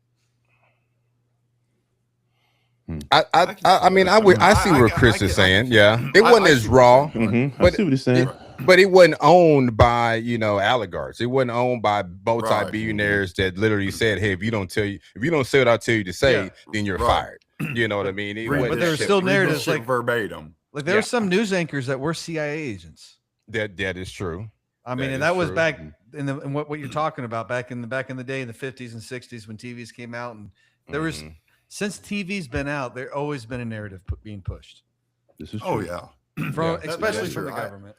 I mean, I see what Chris is saying. Yeah, it wasn't as raw, but I see what he's saying. But it wasn't owned by oligarchs. It wasn't owned by multi-billionaires that literally said, "Hey, if you don't say what I tell you to say, then you're fired." You know what I mean? But there were still narratives like verbatim. Like there were some news anchors that were CIA agents. That is true. I mean, and that was back in what you're talking about back in the day in the 50s and 60s when TVs came out, and there was. Since TV's been out, there's always been a narrative being pushed. This is true. Oh yeah. from Yeah. especially That's from true. the government.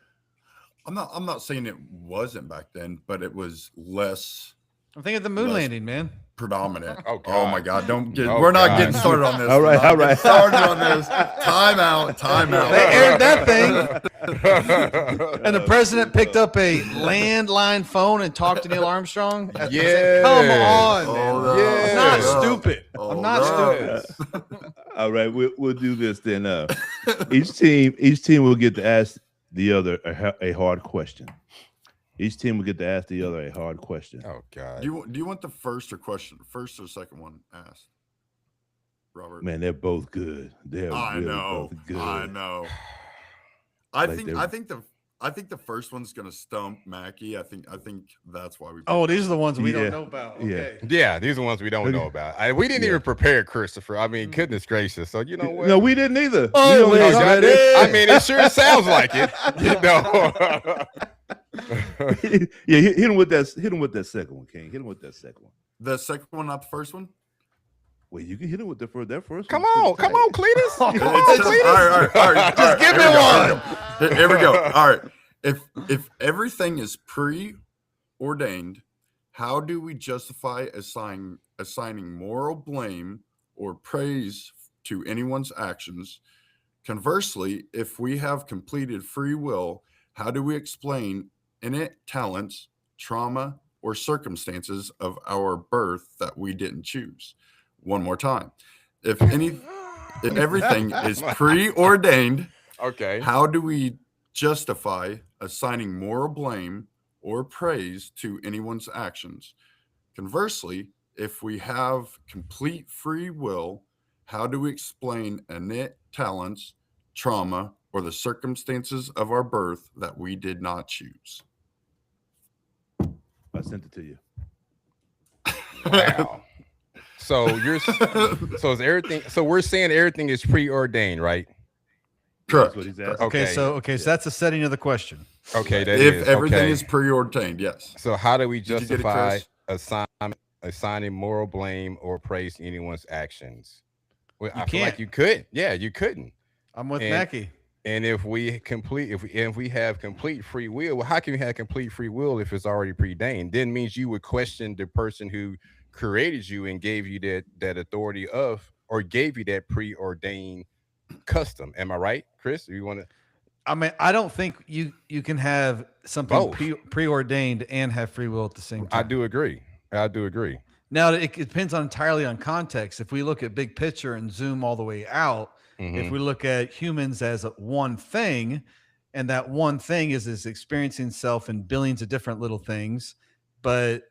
I'm not saying it wasn't back then, but it was less I'm thinking of the moon less- landing, man. predominant. Oh, Oh my God. God! Don't get. Oh, We're not God. getting started on this. All right, We're not all right. getting started on this. Time out. Time out. They aired that thing. And the Oh, president there you picked go. up a landline phone and talked to Neil Armstrong. I said, Yes. come on, man. Hold up. I'm not Yeah. stupid. I'm Hold not up. stupid. All right, we'll do this then. Each team will get to ask the other a hard question. Each team will get to ask the other a hard question. Oh God. Do you want the first or second one asked, Robert? Man, they're both good. They're I really know. both good. I know. I Like think they're- I think the first one's gonna stump Mackie. I think that's why we. Oh, these are the ones we Yeah. don't know about. Yeah. Okay. Yeah, these are the ones we don't know about. We didn't Yeah. even prepare Christopher. I mean, goodness gracious. So you know what? No, we didn't either. Oh, We only wait, talked- y'all it did? I is. mean, it sure sounds like it. You know. yeah, hit him with that. Hit him with that second one, King. Hit him with that second one. The second one, not the first one. Wait, you can hit him with that first. Come one. on, come on, Cletus. Come It's on, just- Cletus. all right. Just give me here we go, one. Here we go. All right. If everything is preordained, how do we justify assigning moral blame or praise to anyone's actions? Conversely, if we have completed free will, how do we explain innate talents, trauma, or circumstances of our birth that we didn't choose? One more time. If everything is preordained, Okay. how do we justify assigning moral blame or praise to anyone's actions? Conversely, if we have complete free will, how do we explain innate talents, trauma, or the circumstances of our birth that we did not choose? I sent it to you. Wow. So so is everything? So we're saying everything is preordained, right? Correct. That's what he's asking. Okay. So so that's the setting of the question. Okay, that If is everything okay. is preordained, yes. So how do we Did you get it, justify Chris? assigning moral blame or praise to anyone's actions? Well, You I feel like can't. you could. Yeah, you couldn't. I'm with And- Mackie. And if we have complete free will, well, how can we have complete free will if it's already preordained? Then means you would question the person who created you and gave you that authority of, or gave you that preordained custom. Am I right, Chris? You want to? I mean, I don't think you can have something Both. preordained and have free will at the same time. I do agree. I do agree. Now it depends entirely on context. If we look at big picture and zoom all the way out, if Mhm. we look at humans as one thing, and that one thing is experiencing self in billions of different little things, but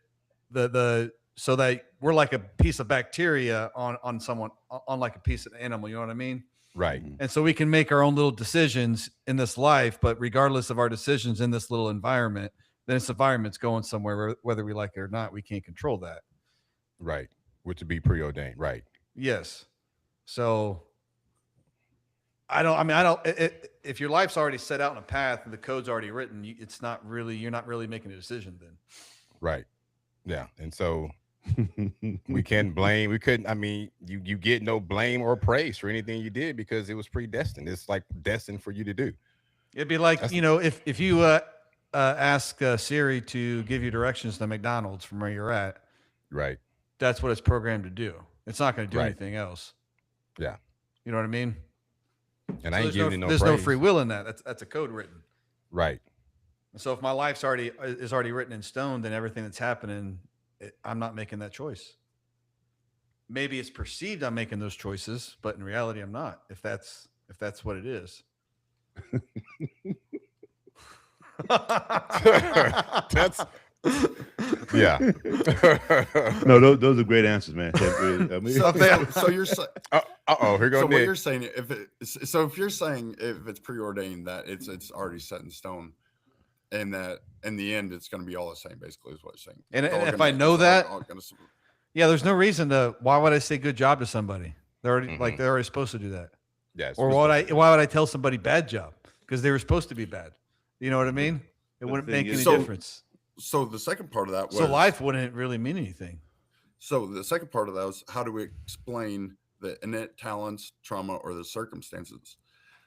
so that we're like a piece of bacteria on someone, on like a piece of animal, you know what I mean? Right. And so we can make our own little decisions in this life, but regardless of our decisions in this little environment, then this environment's going somewhere, whether we like it or not. We can't control that. Right. Which would be preordained. Right. Yes. So if your life's already set out in a path and the code's already written, you're not really making a decision then. Right. Yeah. And so we can't blame. We couldn't. I mean, you get no blame or praise for anything you did because it was predestined. It's like destined for you to do. It'd be like, That's- if you ask Siri to give you directions to McDonald's from where you're at, Right. that's what it's programmed to do. It's not going to do Right. anything else. Yeah. You know what I mean? And So I ain't there's giving you no there's praise. no free will in that. That's a code written. Right. And so if my life's already written in stone, then everything that's happening, I'm not making that choice. Maybe it's perceived I'm making those choices, but in reality, I'm not. If that's what it is. That's yeah. Oh, No, those are great answers, man. I mean, So you're saying. Uh-oh, here So goes what Nick. you're saying, if you're saying if it's preordained that it's already set in stone, and that in the end it's going to be all the same, basically, is what you're saying. And It's all if gonna- I know it's all- that- all gonna- Yeah, there's no reason to. Why would I say good job to somebody? They're already Mhm. they're already supposed to do that. Yes. Or why would I tell somebody bad job? Because they were supposed to be bad. You know what I mean? It The wouldn't thing make is- any So- difference. So the second part of that was So life wouldn't really mean anything. So the second part of that was how do we explain the innate talents, trauma, or the circumstances?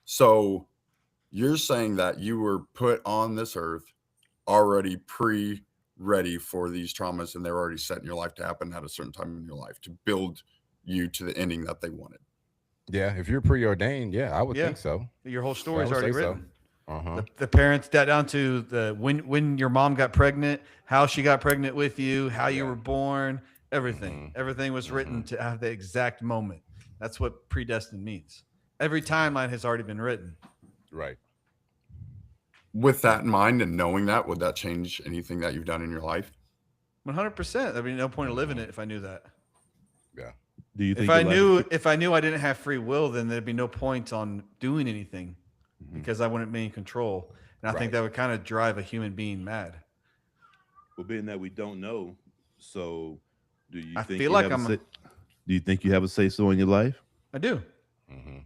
So you're saying that you were put on this earth already ready for these traumas, and they're already set in your life to happen at a certain time in your life to build you to the ending that they wanted. Yeah, if you're preordained, yeah, I would Yeah. think so. Your whole story's would already say so. written. Uh-huh. The parents down to the when your mom got pregnant, how she got pregnant with you, how you Yeah. were born, everything. Everything was written to have the exact moment. That's what predestined means. Every timeline has already been written. Right. With that in mind and knowing that, would that change anything that you've done in your life? 100%. There'd be no point of living it if I knew that. Yeah. If Do you think your I knew I didn't have free will, then there'd be no point on doing anything because I wouldn't be in control. And I think Right. that would kind of drive a human being mad. well, being that we don't know, so do you I think feel you like have a I'm- say, do you think you have a say so in your life? I do. Mm-hmm.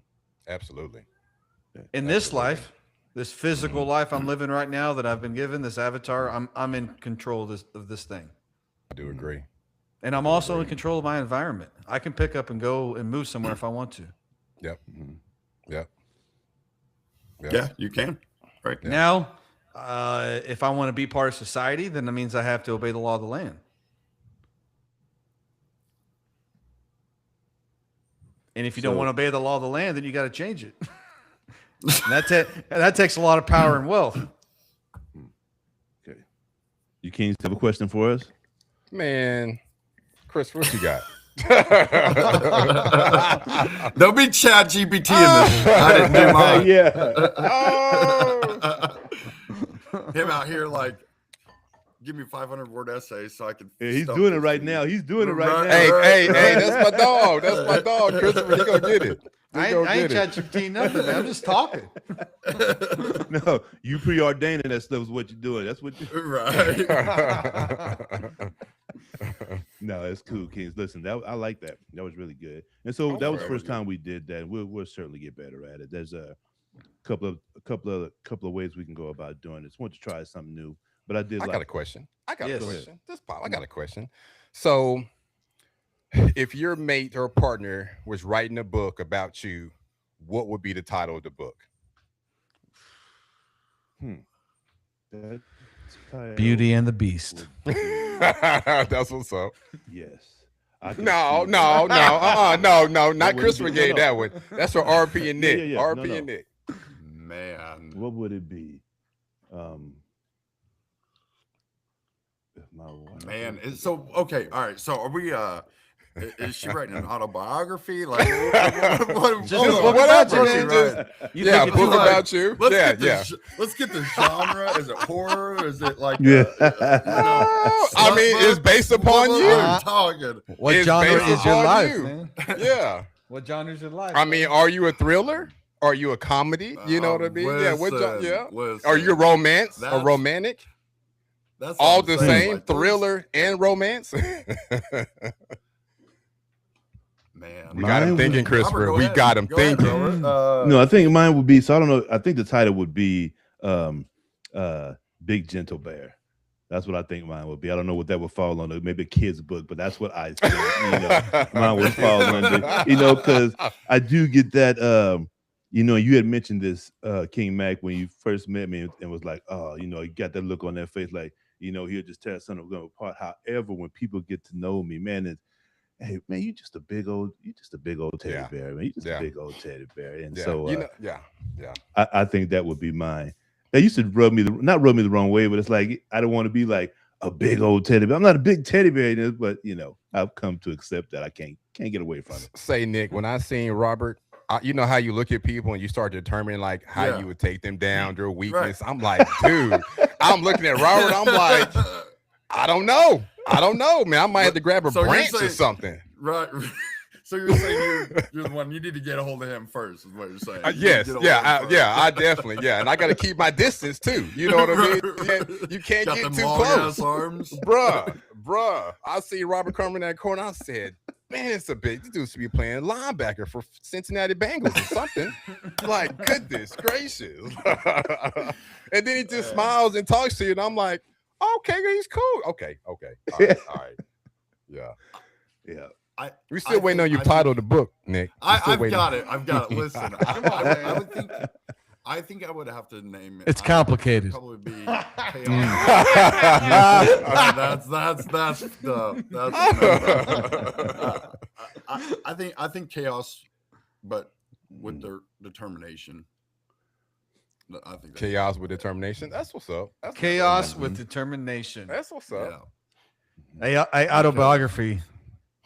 Absolutely. In this Absolutely. life, this physical life I'm living right now that I've been given, this avatar, I'm in control of this thing. I do agree. And I'm also in control of my environment. I can pick up and go and move somewhere if I want to. Yep. Yep. Yep. Yeah, you can. Right. Now, if I want to be part of society, then that means I have to obey the law of the land. And if you don't So- want to obey the law of the land, then you got to change it. And that takes a lot of power and wealth. Okay. You Kings have a question for us? Man, Chris, what you got? There'll be Chat GPT in this. I didn't do mine. yeah. Him out here like, give me 500-word essays so I can. Yeah, he's stuff doing it this right in. now. He's doing it right Right. now. Hey, that's my dog. That's my dog, Christopher. He gonna get it. He I gonna ain't get it. ChatGPT nothing, man. I'm just talking. No, you preordaining that stuff is what you're doing. That's what you Right. No, it's cool, Kings. Listen, I like that. That was really good. And so that was the first time we did that. We'll certainly get better at it. There's a couple of ways we can go about doing this. Want to try something new, but I did I like got a question. I got Yes. a question. This pop. I got a question. So, if your mate or partner was writing a book about you, what would be the title of the book? that title Beauty and the Beast. would be- That's what's up. Yes. I can No, see no, that. no, not would it Christopher be? gave No. that one. That's for RP and Nick. Yeah. RP No. and Nick. Man. What would it be? If my wife Man. was- So, okay. All right. So, are we, is she writing an autobiography? Like, what Just a book about you, man. You Yeah, think book it's like- about you. Let's Yeah, get the yeah. let's get the genre. Is it horror? Is it like Yeah. I mean, it's based upon what you. are we talking? What It's genre based is your upon life, you. man? Yeah. What genre is your life? I mean, are you a thriller? Are you a comedy? You know what I mean? Yeah. What? Yeah. Are you a romance? A That's- romantic? That's what All I'm the saying, same, like, those- thriller and romance. Man, We got him Mine thinking, would- Christopher. Robert, go We ahead. got him Go ahead, thinking. Robert. No, I think mine would be. So I don't know. I think the title would be Big Gentle Bear. That's what I think mine would be. I don't know what that would fall under. Maybe a kid's book, but that's what I think. Mine would fall under. Because I do get that. You had mentioned this, King Mac, when you first met me, and was like, oh, you got that look on that face, like, he'll just tear something apart. However, when people get to know me, man, it's, hey, man, you just a big old teddy Yeah. bear, man. You just Yeah. a big old teddy bear. And Yeah. so yeah. I think that would be mine. That used to not rub me the wrong way, but it's like I don't want to be like a big old teddy bear. I'm not a big teddy bear, but I've come to accept that I can't get away from it. Say, Nick, when I seen Robert, you know how you look at people and you start determining like how Yeah. you would take them down, their weakness. I'm like, dude, I'm looking at Robert. I'm like, I don't know, man. I might have to grab a So you're branch or saying- something. right. So you're saying you're the one. You need to get a hold of him first. Is what you're saying. You need to Yes, get a hold of him first. I definitely, and I got to keep my distance too. You know what I mean? You can't Got get them too long-ass close, arms. bruh. I see Robert coming in that corner. I said, man, it's a big. This dude should be playing linebacker for Cincinnati Bengals or something. Like, goodness gracious. And then he just smiles and talks to you, and I'm like, okay, he's cool. Okay, all right. Yeah. Yeah. We still waiting on think- your title of the book, Nick. We still I've waiting. got it. Listen, I I think I would have to name it. It's I- complicated. It'd probably be chaos. I think chaos, but with their determination. I think that's- Chaos with determination. That's what's up. That's what's Chaos up. with determination. That's what's up. Yeah. A autobiography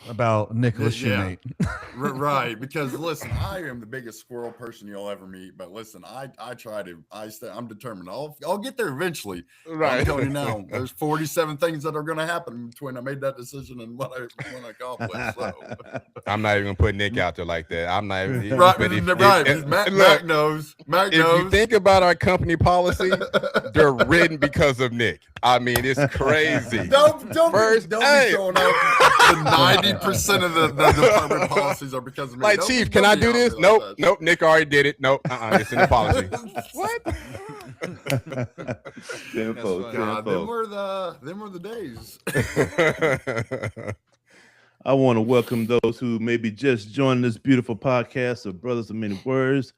about Nicholas Yeah. Shumate. Right, because listen, I am the biggest squirrel person you'll ever meet. But listen, I'm determined. I'll get there eventually. Right. I'm telling you now, there's 47 things that are going to happen between I made that decision and what I accomplished. So. I'm not even gonna put Nick out there like that. I'm not even. Right, but Mac look, knows. Mac if knows. you think about our company policy, they're written because of Nick. I mean, it's crazy. Don't First, be hey. showing out. The 90% of the department policies are because of me. Like, Don't Chief, be can I out do there this? like Nope, that. nope. Nick already did it. Nope, it's in the policy. What? Tenfold, God, them tenfold. were the days. I want to welcome those who may be just joining this beautiful podcast of Brothers of Many Words.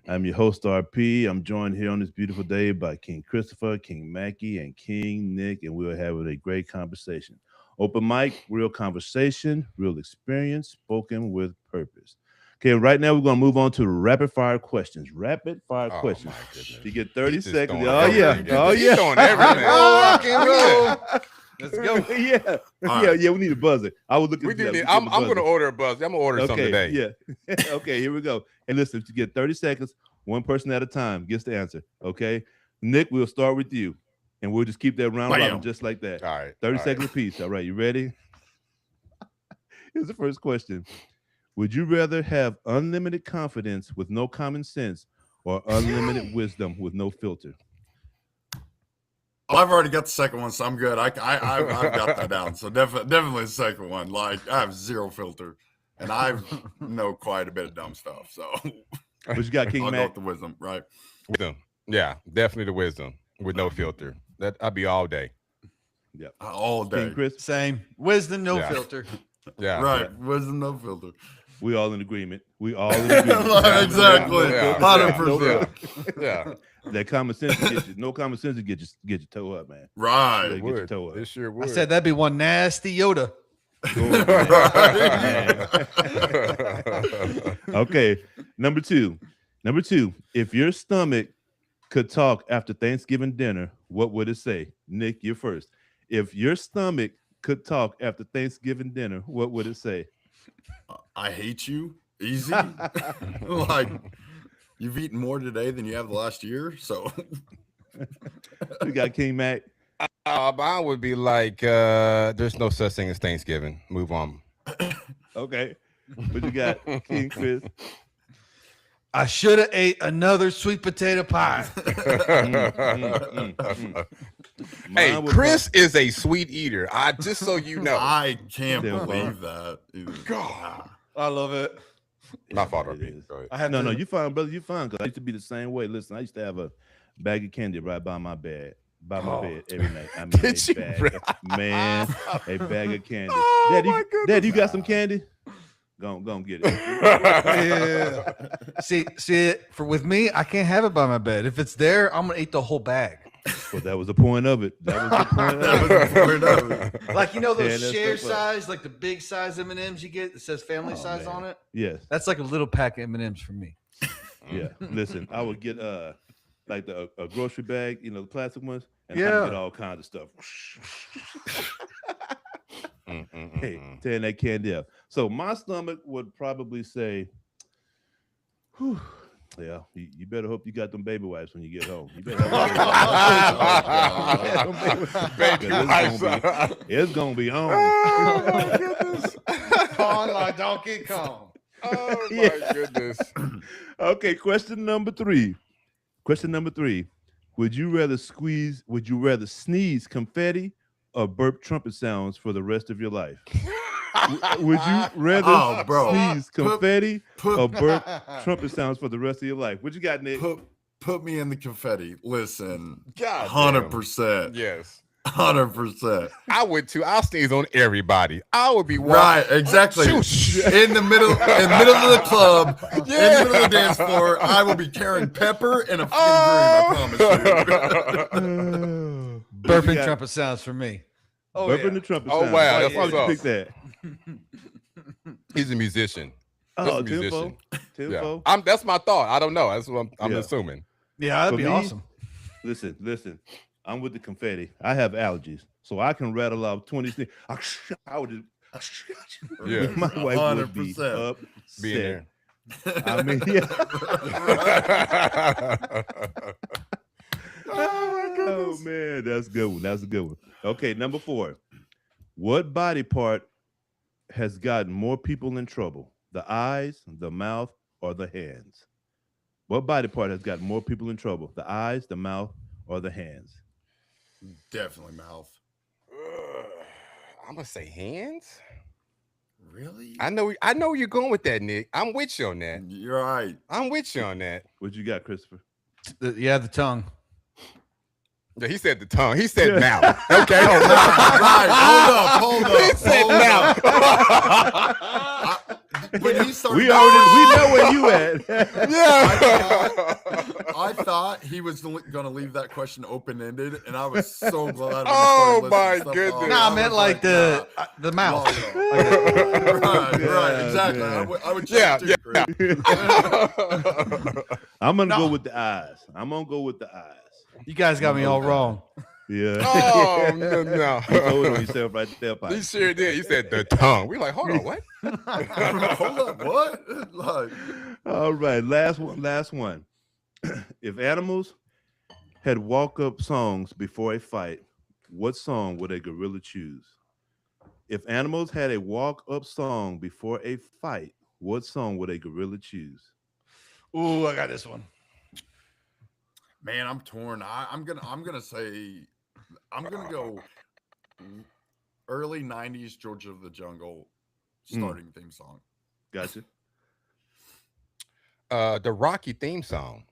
I'm your host, RP. I'm joined here on this beautiful day by King Christopher, King Mackie, and King Nick, and we're having a great conversation. Open mic, real conversation, real experience, spoken with purpose. Okay, right now we're going to move on to rapid fire questions. Rapid fire Oh, questions. my goodness. You get 30 He's just seconds. throwing Oh, yeah. everything. Oh, He's yeah. throwing everything. Rock and roll. Let's go. Yeah. All Yeah, right. yeah, we need a buzzer. I was looking We for do that. need, We I'm get the going to buzzer. order a buzz. I'm going to order something today. Yeah. Okay, here we go. And listen, to get 30 seconds, one person at a time gets the answer. Okay. Nick, we'll start with you. And we'll just keep that round Bam. robin just like that. All right. 30 all right. seconds apiece. All right, you ready? Here's the first question. Would you rather have unlimited confidence with no common sense or unlimited wisdom with no filter? Oh, I've already got the second one, so I'm good. I've got that down. So definitely the second one. Like, I have zero filter, and I know quite a bit of dumb stuff. So What you got, King I'll go Mac? with the wisdom, right? Wisdom. Yeah, definitely the wisdom with no filter. That I'd be all day. All day. King Chris? Same. Wisdom, no Yeah. filter. Yeah. Right. Wisdom, no filter. We all in agreement. We all in agreement. Exactly. Yeah. 100%. Yeah. That common sense will get you. No common sense to get your toe up, man. Right. Get your Would. toe up. It sure I would. said that'd be one nasty Yoda. Okay, number two. If your stomach could talk after Thanksgiving dinner, what would it say? Nick, you're first. If your stomach could talk after Thanksgiving dinner, what would it say? I hate you. Easy. Like, you've eaten more today than you have the last year. So You got King Mac. Mine would be like, there's no such thing as Thanksgiving. Move on. Okay, but you got King Chris. I should have ate another sweet potato pie. Hey, Mine would Chris is a sweet eater. Just so you know. I can't Damn, believe that. God. I love it. My fault, It RP. is. Go ahead. I have No, to, no, you fine, brother. You fine. Cause I used to be the same way. Listen, I used to have a bag of candy right by my bed, bed every night. I mean, Did a you bag, really? man, a bag of candy. Oh, Dad, my goodness. Dad, you got some candy? Go on, get it. Yeah. See, with me, I can't have it by my bed. If it's there, I'm gonna eat the whole bag. Well, that was the point of it. That was the point That of was it. the point of it. Like, you know Yeah, those that's share so fun. size, like the big size M&Ms you get that says family Oh, size man. on it. Yes, That's like a little pack of M&Ms for me. yeah. Listen, I would get like a grocery bag, you know, the plastic ones, and I Yeah. would get all kinds of stuff. Hey, tearing that candy up. So my stomach would probably say, whew, yeah, you better hope you got them baby wipes when you get home. You better have them baby Baby wipes. wipes. It's gonna be on. Oh my goodness. Kong like Donkey Kong. Oh my Yeah. goodness. Okay, question number three. Would you rather sneeze confetti or burp trumpet sounds for the rest of your life? Would you rather Oh, bro. sneeze confetti or Put, burp trumpet sounds for the rest of your life? What you got, Nick? put me in the confetti. Listen, God. 100%. Yes. 100%. I would too. I'll sneeze on everybody. I would be Right, exactly. Shoosh. In the middle of the club, in the Yeah. middle of the dance floor, I will be carrying pepper and a fucking Oh. dream. I promise you. Burping trumpet sounds for me. Oh, Burping yeah. the trumpet. Oh, sound. wow, Why, that's why would you what's pick that? He's a musician. Just Oh, a musician. Timbo. Yeah. That's my thought. I don't know. That's what I'm Yeah. assuming. Yeah, that'd For be me, awesome. Listen. I'm with the confetti. I have allergies, so I can rattle off 20 things. I would just. Yeah. My wife would be 100%. Being upset. there. I mean, yeah. Oh man, that's a good one. That's a good one. Okay, number 4. What body part has gotten more people in trouble? The eyes, the mouth, or the hands? What body part has gotten more people in trouble? The eyes, the mouth, or the hands? Definitely mouth. I'm gonna say hands. Really? I know where you're going with that, Nick. I'm with you on that. You're right. I'm with you on that. What you got, Christopher? The tongue. Yeah, he said the tongue. He said mouth. Okay. Right. Hold up. He said hold up. mouth. When he started, We know where you at. Yeah. I thought he was going to leave that question open ended, and I was so glad. When he Oh, started my listing stuff goodness. off. No, I was meant like the mouth. Right, Yeah, exactly. man. I would Yeah, check too, yeah. Chris. I'm gonna No. go with the eyes. You guys got me all wrong. Yeah. Oh no. You told on yourself right there, He Pipe. sure did. He said the tongue. We're like, hold on, what? Hold up, what? Like, All right, last one. If animals had walk-up songs before a fight, what song would a gorilla choose? If animals had a walk-up song before a fight, what song would a gorilla choose? Ooh, I got this one. man, I'm torn. I'm gonna go early '90s Georgia of the Jungle starting theme song. Gotcha. The Rocky theme song.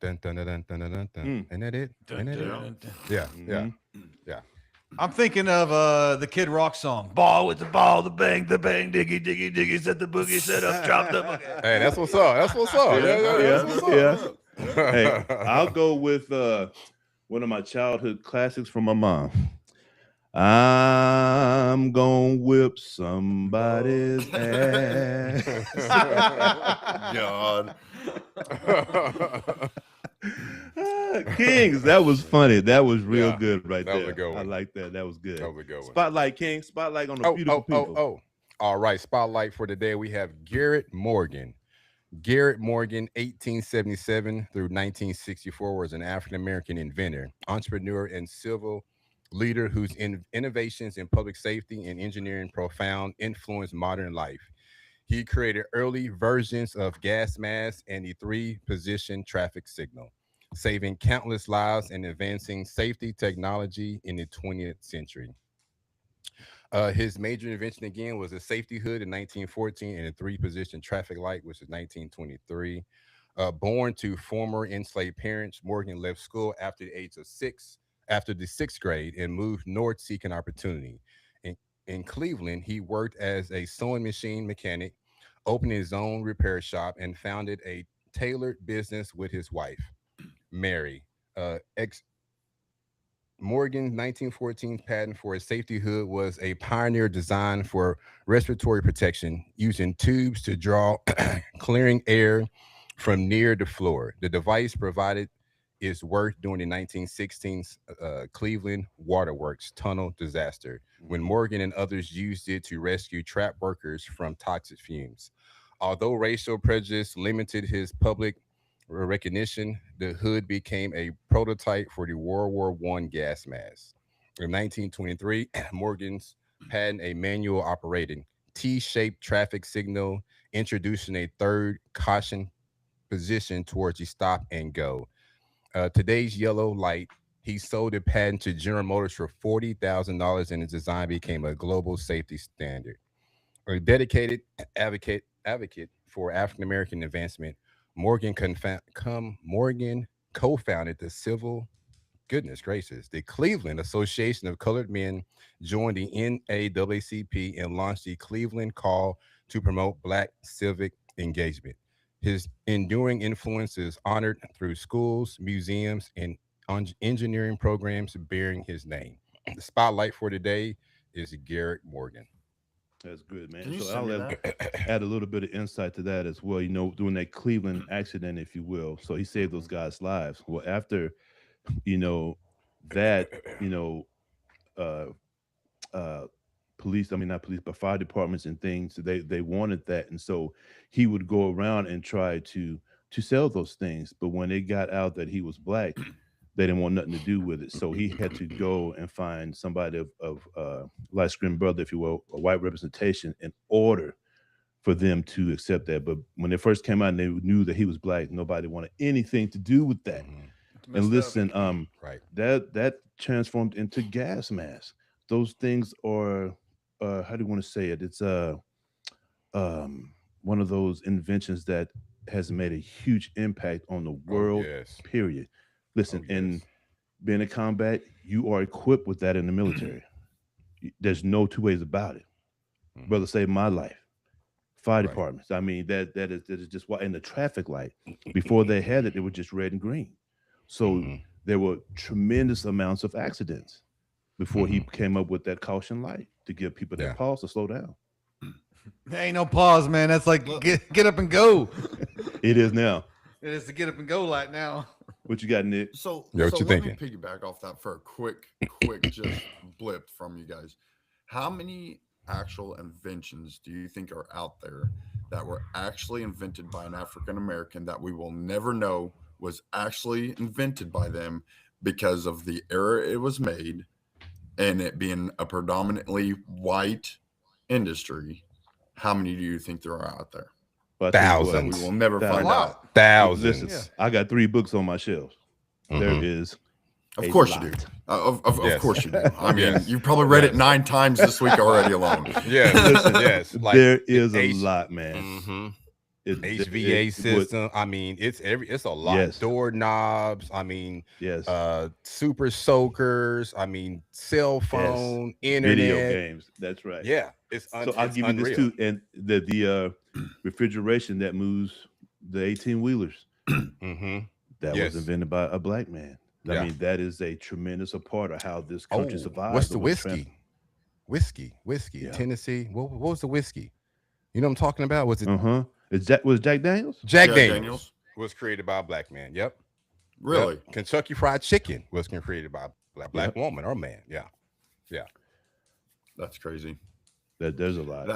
Dun, dun, dun, dun, dun, dun, dun, dun. Mm. Isn't that it? Isn't that it? Yeah. Yeah, Mhm. yeah. I'm thinking of the Kid Rock song. Ball with the ball, the bang, diggy, diggy, diggy, set the boogie, set up, drop the boogie. Hey, that's what's up. That's what's up. Yeah, That's what's up. Hey, I'll go with one of my childhood classics from my mom. I'm gonna whip somebody's ass. God. Kings, that was funny. That was real Yeah, good right that there. was a good I one. like that. That was good. That was a good one. Spotlight, King. Spotlight on the beautiful people. All right. Spotlight for today. We have Garrett Morgan. Garrett Morgan, 1877 through 1964, was an African-American inventor, entrepreneur, and civil leader whose innovations in public safety and engineering profound influenced modern life. He created early versions of gas masks and the 3-position traffic signal, saving countless lives and advancing safety technology in the 20th century. His major invention again was a safety hood in 1914 and a 3-position traffic light, which is 1923. Born to former enslaved parents, Morgan left school after the age of 6, after the 6th grade, and moved north seeking opportunity. In Cleveland, he worked as a sewing machine mechanic, opened his own repair shop, and founded a tailored business with his wife, Mary. Morgan's 1914 patent for a safety hood was a pioneer design for respiratory protection, using tubes to draw clearing air from near the floor. The device provided its work during the 1916 Cleveland Waterworks tunnel disaster, when Morgan and others used it to rescue trapped workers from toxic fumes. Although racial prejudice limited his public recognition, the hood became a prototype for the World War I gas mask. In 1923, Morgan's patent a manual operating T-shaped traffic signal, introducing a third caution position towards the stop and go. Today's yellow light, he sold the patent to General Motors for $40,000, and his design became a global safety standard. A dedicated advocate for African American advancement, Morgan co-founded the Civil goodness gracious. The Cleveland Association of Colored Men joined the NAACP and launched the Cleveland Call to promote Black civic engagement. His enduring influence is honored through schools, museums, and engineering programs bearing his name. The spotlight for today is Garrett Morgan. That's good, man. Can you So send me I'll add a little bit of insight to that as well. You know, during that Cleveland accident, if you will. So he saved those guys' lives. Well, after, you know, that, you know, uh, police, I mean, not police, but fire departments and things, they wanted that. And so he would go around and try to sell those things. But when it got out that he was black, they didn't want nothing to do with it. So he had to go and find somebody of light skinned brother, if you will, a white representation in order for them to accept that. But when they first came out and they knew that he was black, nobody wanted anything to do with that. And listen, Right. that transformed into gas masks. Those things are how do you want to say it? It's one of those inventions that has made a huge impact on the world. Yes. Period. Listen, Oh, in yes. being in combat, you are equipped with that in the military. There's no two ways about it. Mhm. Brother saved my life. Fire Right. departments. I mean, that is just why. And the traffic light, before they had it, they were just red and green. So Mhm. there were tremendous amounts of accidents before he Mhm. came up with that caution light to give people that Yeah. pause to slow down. There ain't no pause, man. That's like get up and go. It is now. It is the get up and go light now. What you got, Nick? So, Yeah, what so you let thinking? me piggyback off that for a quick just blip from you guys. How many actual inventions do you think are out there that were actually invented by an African American that we will never know was actually invented by them because of the era it was made and it being a predominantly white industry? How many do you think there are out there? Well, I tell you what, Thousands. We will never Thousands. find A lot. out. Thousands. Listen, I got 3 books on my shelves. There Mhm. is Of a course you lot. do. Of Yes. course you do. I mean, Yes. you've probably read it Yes. 9 times this week already alone. Yes. Listen, Yes. Like there is a H- lot, man. Mhm. It- HVA it would- system. I mean, it's a lot. Yes. Doorknobs. I mean, yes, super soakers. I mean, cell phone, internet. video games. That's right. Yeah, it's So I'll it's give you this unreal. too, and the refrigeration that moves the 18-wheelers Mm-hmm. that Yes. was invented by a black man. I Yeah. mean, that is a tremendous part of how this country survived. what's the over whiskey? Whiskey. Yeah. Tennessee. What was the whiskey? You know what I'm talking about? Was it Is that was Jack Daniels? Jack Jack Daniels? Daniels? Was created by a black man. Yep. Really? Yep. Kentucky Fried Chicken was created by a black woman or man. Yeah. That's crazy. There's a lot.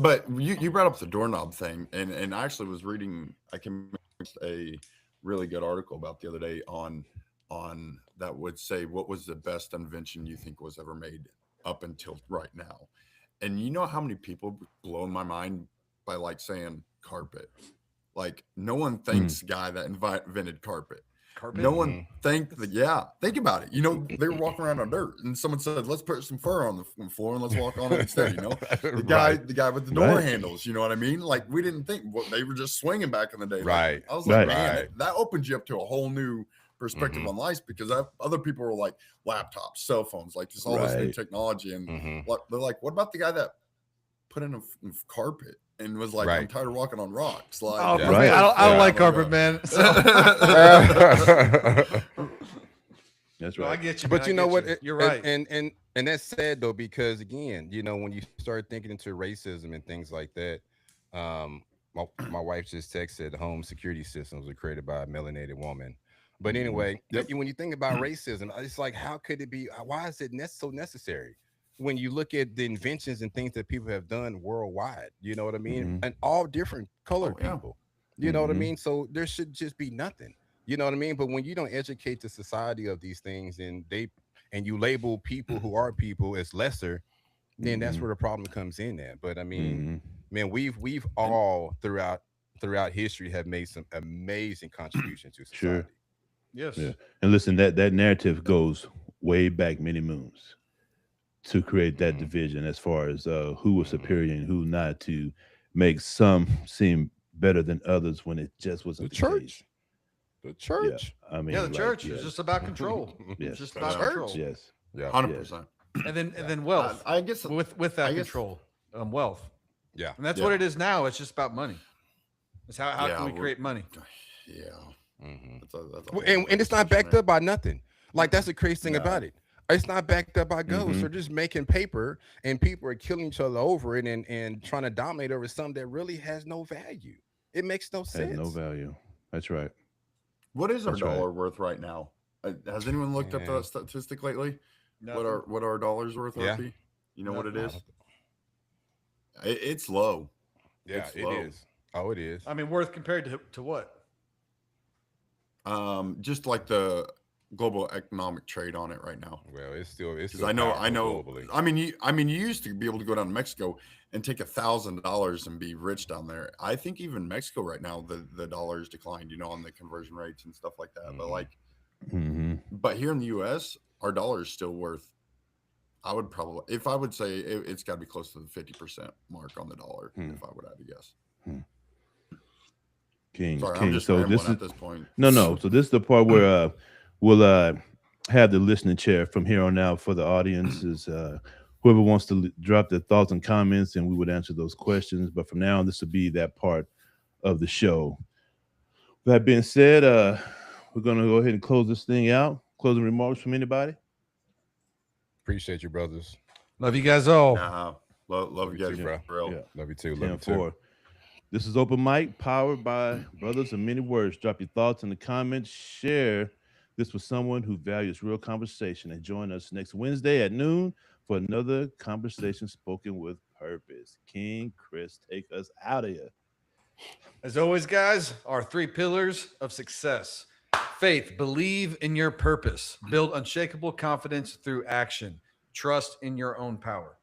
But you brought up the doorknob thing, and I actually was reading. I came across a really good article about the other day on that would say what was the best invention you think was ever made up until right now. And you know how many people blow my mind by like saying carpet. Like no one thanks the guy that invented carpet. Carpet. No one think about it. You know, they were walking around on dirt, and someone said, "Let's put some fur on the floor and let's walk on it instead." You know, the guy with the door Right. handles. You know what I mean? Like we didn't think they were just swinging back in the day. Like, Right. I was like, Right. man, Right. that opens you up to a whole new perspective Mhm. on life because other people were like laptops, cell phones, like just all this new Right. technology, and Mhm. they're like, "What about the guy that put in a carpet?" And was like, I'm Right. tired of walking on rocks. Like, Oh, Yeah. Right. I don't Yeah. like carpet, man. So, That's no, I right. get you. Man. But I you know get what? you. You're right. And that's sad though, because again, you know, when you start thinking into racism and things like that, my wife just texted the home security systems were created by a melanated woman. But anyway, when you think about racism, it's like, how could it be? Why is it so necessary? When you look at the inventions and things that people have done worldwide, you know what I mean? Mhm. And all different colored yeah. people, you know what I Mhm. mean? So there should just be nothing, you know what I mean? But when you don't educate the society of these things and you label people who are people as lesser, then that's Mhm. where the problem comes in at. But I mean, Mhm. man, we've all throughout history have made some amazing contributions to Sure. society. Yes. Yeah. And listen, that narrative goes way back many moons to create that Mhm. division as far as who was superior and who not, to make some seem better than others when it just wasn't The the church. case. The church. I mean, Yeah, the like, church yeah, is just about control. Yes. It's just The about church? control. yes, Yeah. 100%. And then wealth. I guess with that I guess- control, wealth. Yeah. And that's Yeah. what it is now. It's just about money. It's how Yeah, can we we're- create money? Yeah. Mhm. That's a Well, whole and other it's not backed discussion up by nothing. Like that's the crazy thing No. about it. It's not backed up by ghosts. Mhm. They're just making paper, and people are killing each other over it and trying to dominate over something that really has no value. It makes no has sense. no value. That's right. What is our That's right. dollar worth right now? Has anyone looked up Yeah. that statistic lately? Nothing. What our dollars worth? Yeah. RP? You know what it Nothing. is? It's low. Yeah, It's it low. is. Oh, it is. I mean, worth compared to what? Just like the global economic trade on it right now. Well, it's still Because still I know powerful globally. I mean you used to be able to go down to Mexico and take $1,000 and be rich down there. I think even Mexico right now the dollar's declined, on the conversion rates and stuff like that. But Mhm. Mm-hmm. but here in the US, our dollar is still worth, I would probably, if I would say it's got to be close to the 50% mark on the dollar, if I would have to guess. King. Sorry, King. I'm just So rambling this is at this point. no. So this is the part where we'll have the listening chair from here on out for the audience. Is whoever wants to drop their thoughts and comments, and we would answer those questions. But from now on, this will be that part of the show. That being said, we're gonna go ahead and close this thing out. Closing remarks from anybody? Appreciate you, brothers. Love you guys all. Nah, love you You guys, too, bro. for real. Yeah. Love you too. Love you too. 10-4. This is Open Mic, powered by Brothers of Many Words. Drop your thoughts in the comments. Share this with someone who values real conversation. And join us next Wednesday at noon for another conversation spoken with purpose. King Chris, take us out of here. As always, guys, our 3 pillars of success. Faith, believe in your purpose. Build unshakable confidence through action. Trust in your own power.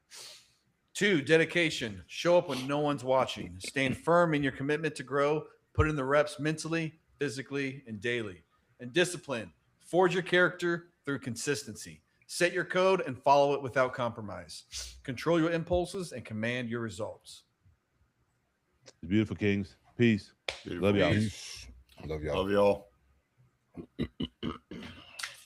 2, dedication. Show up when no one's watching. Stand firm in your commitment to grow. Put in the reps mentally, physically, and daily. And discipline. Forge your character through consistency. Set your code and follow it without compromise. Control your impulses and command your results. Beautiful Kings. Peace. Beautiful. Love y'all. Peace. Love y'all. Love y'all.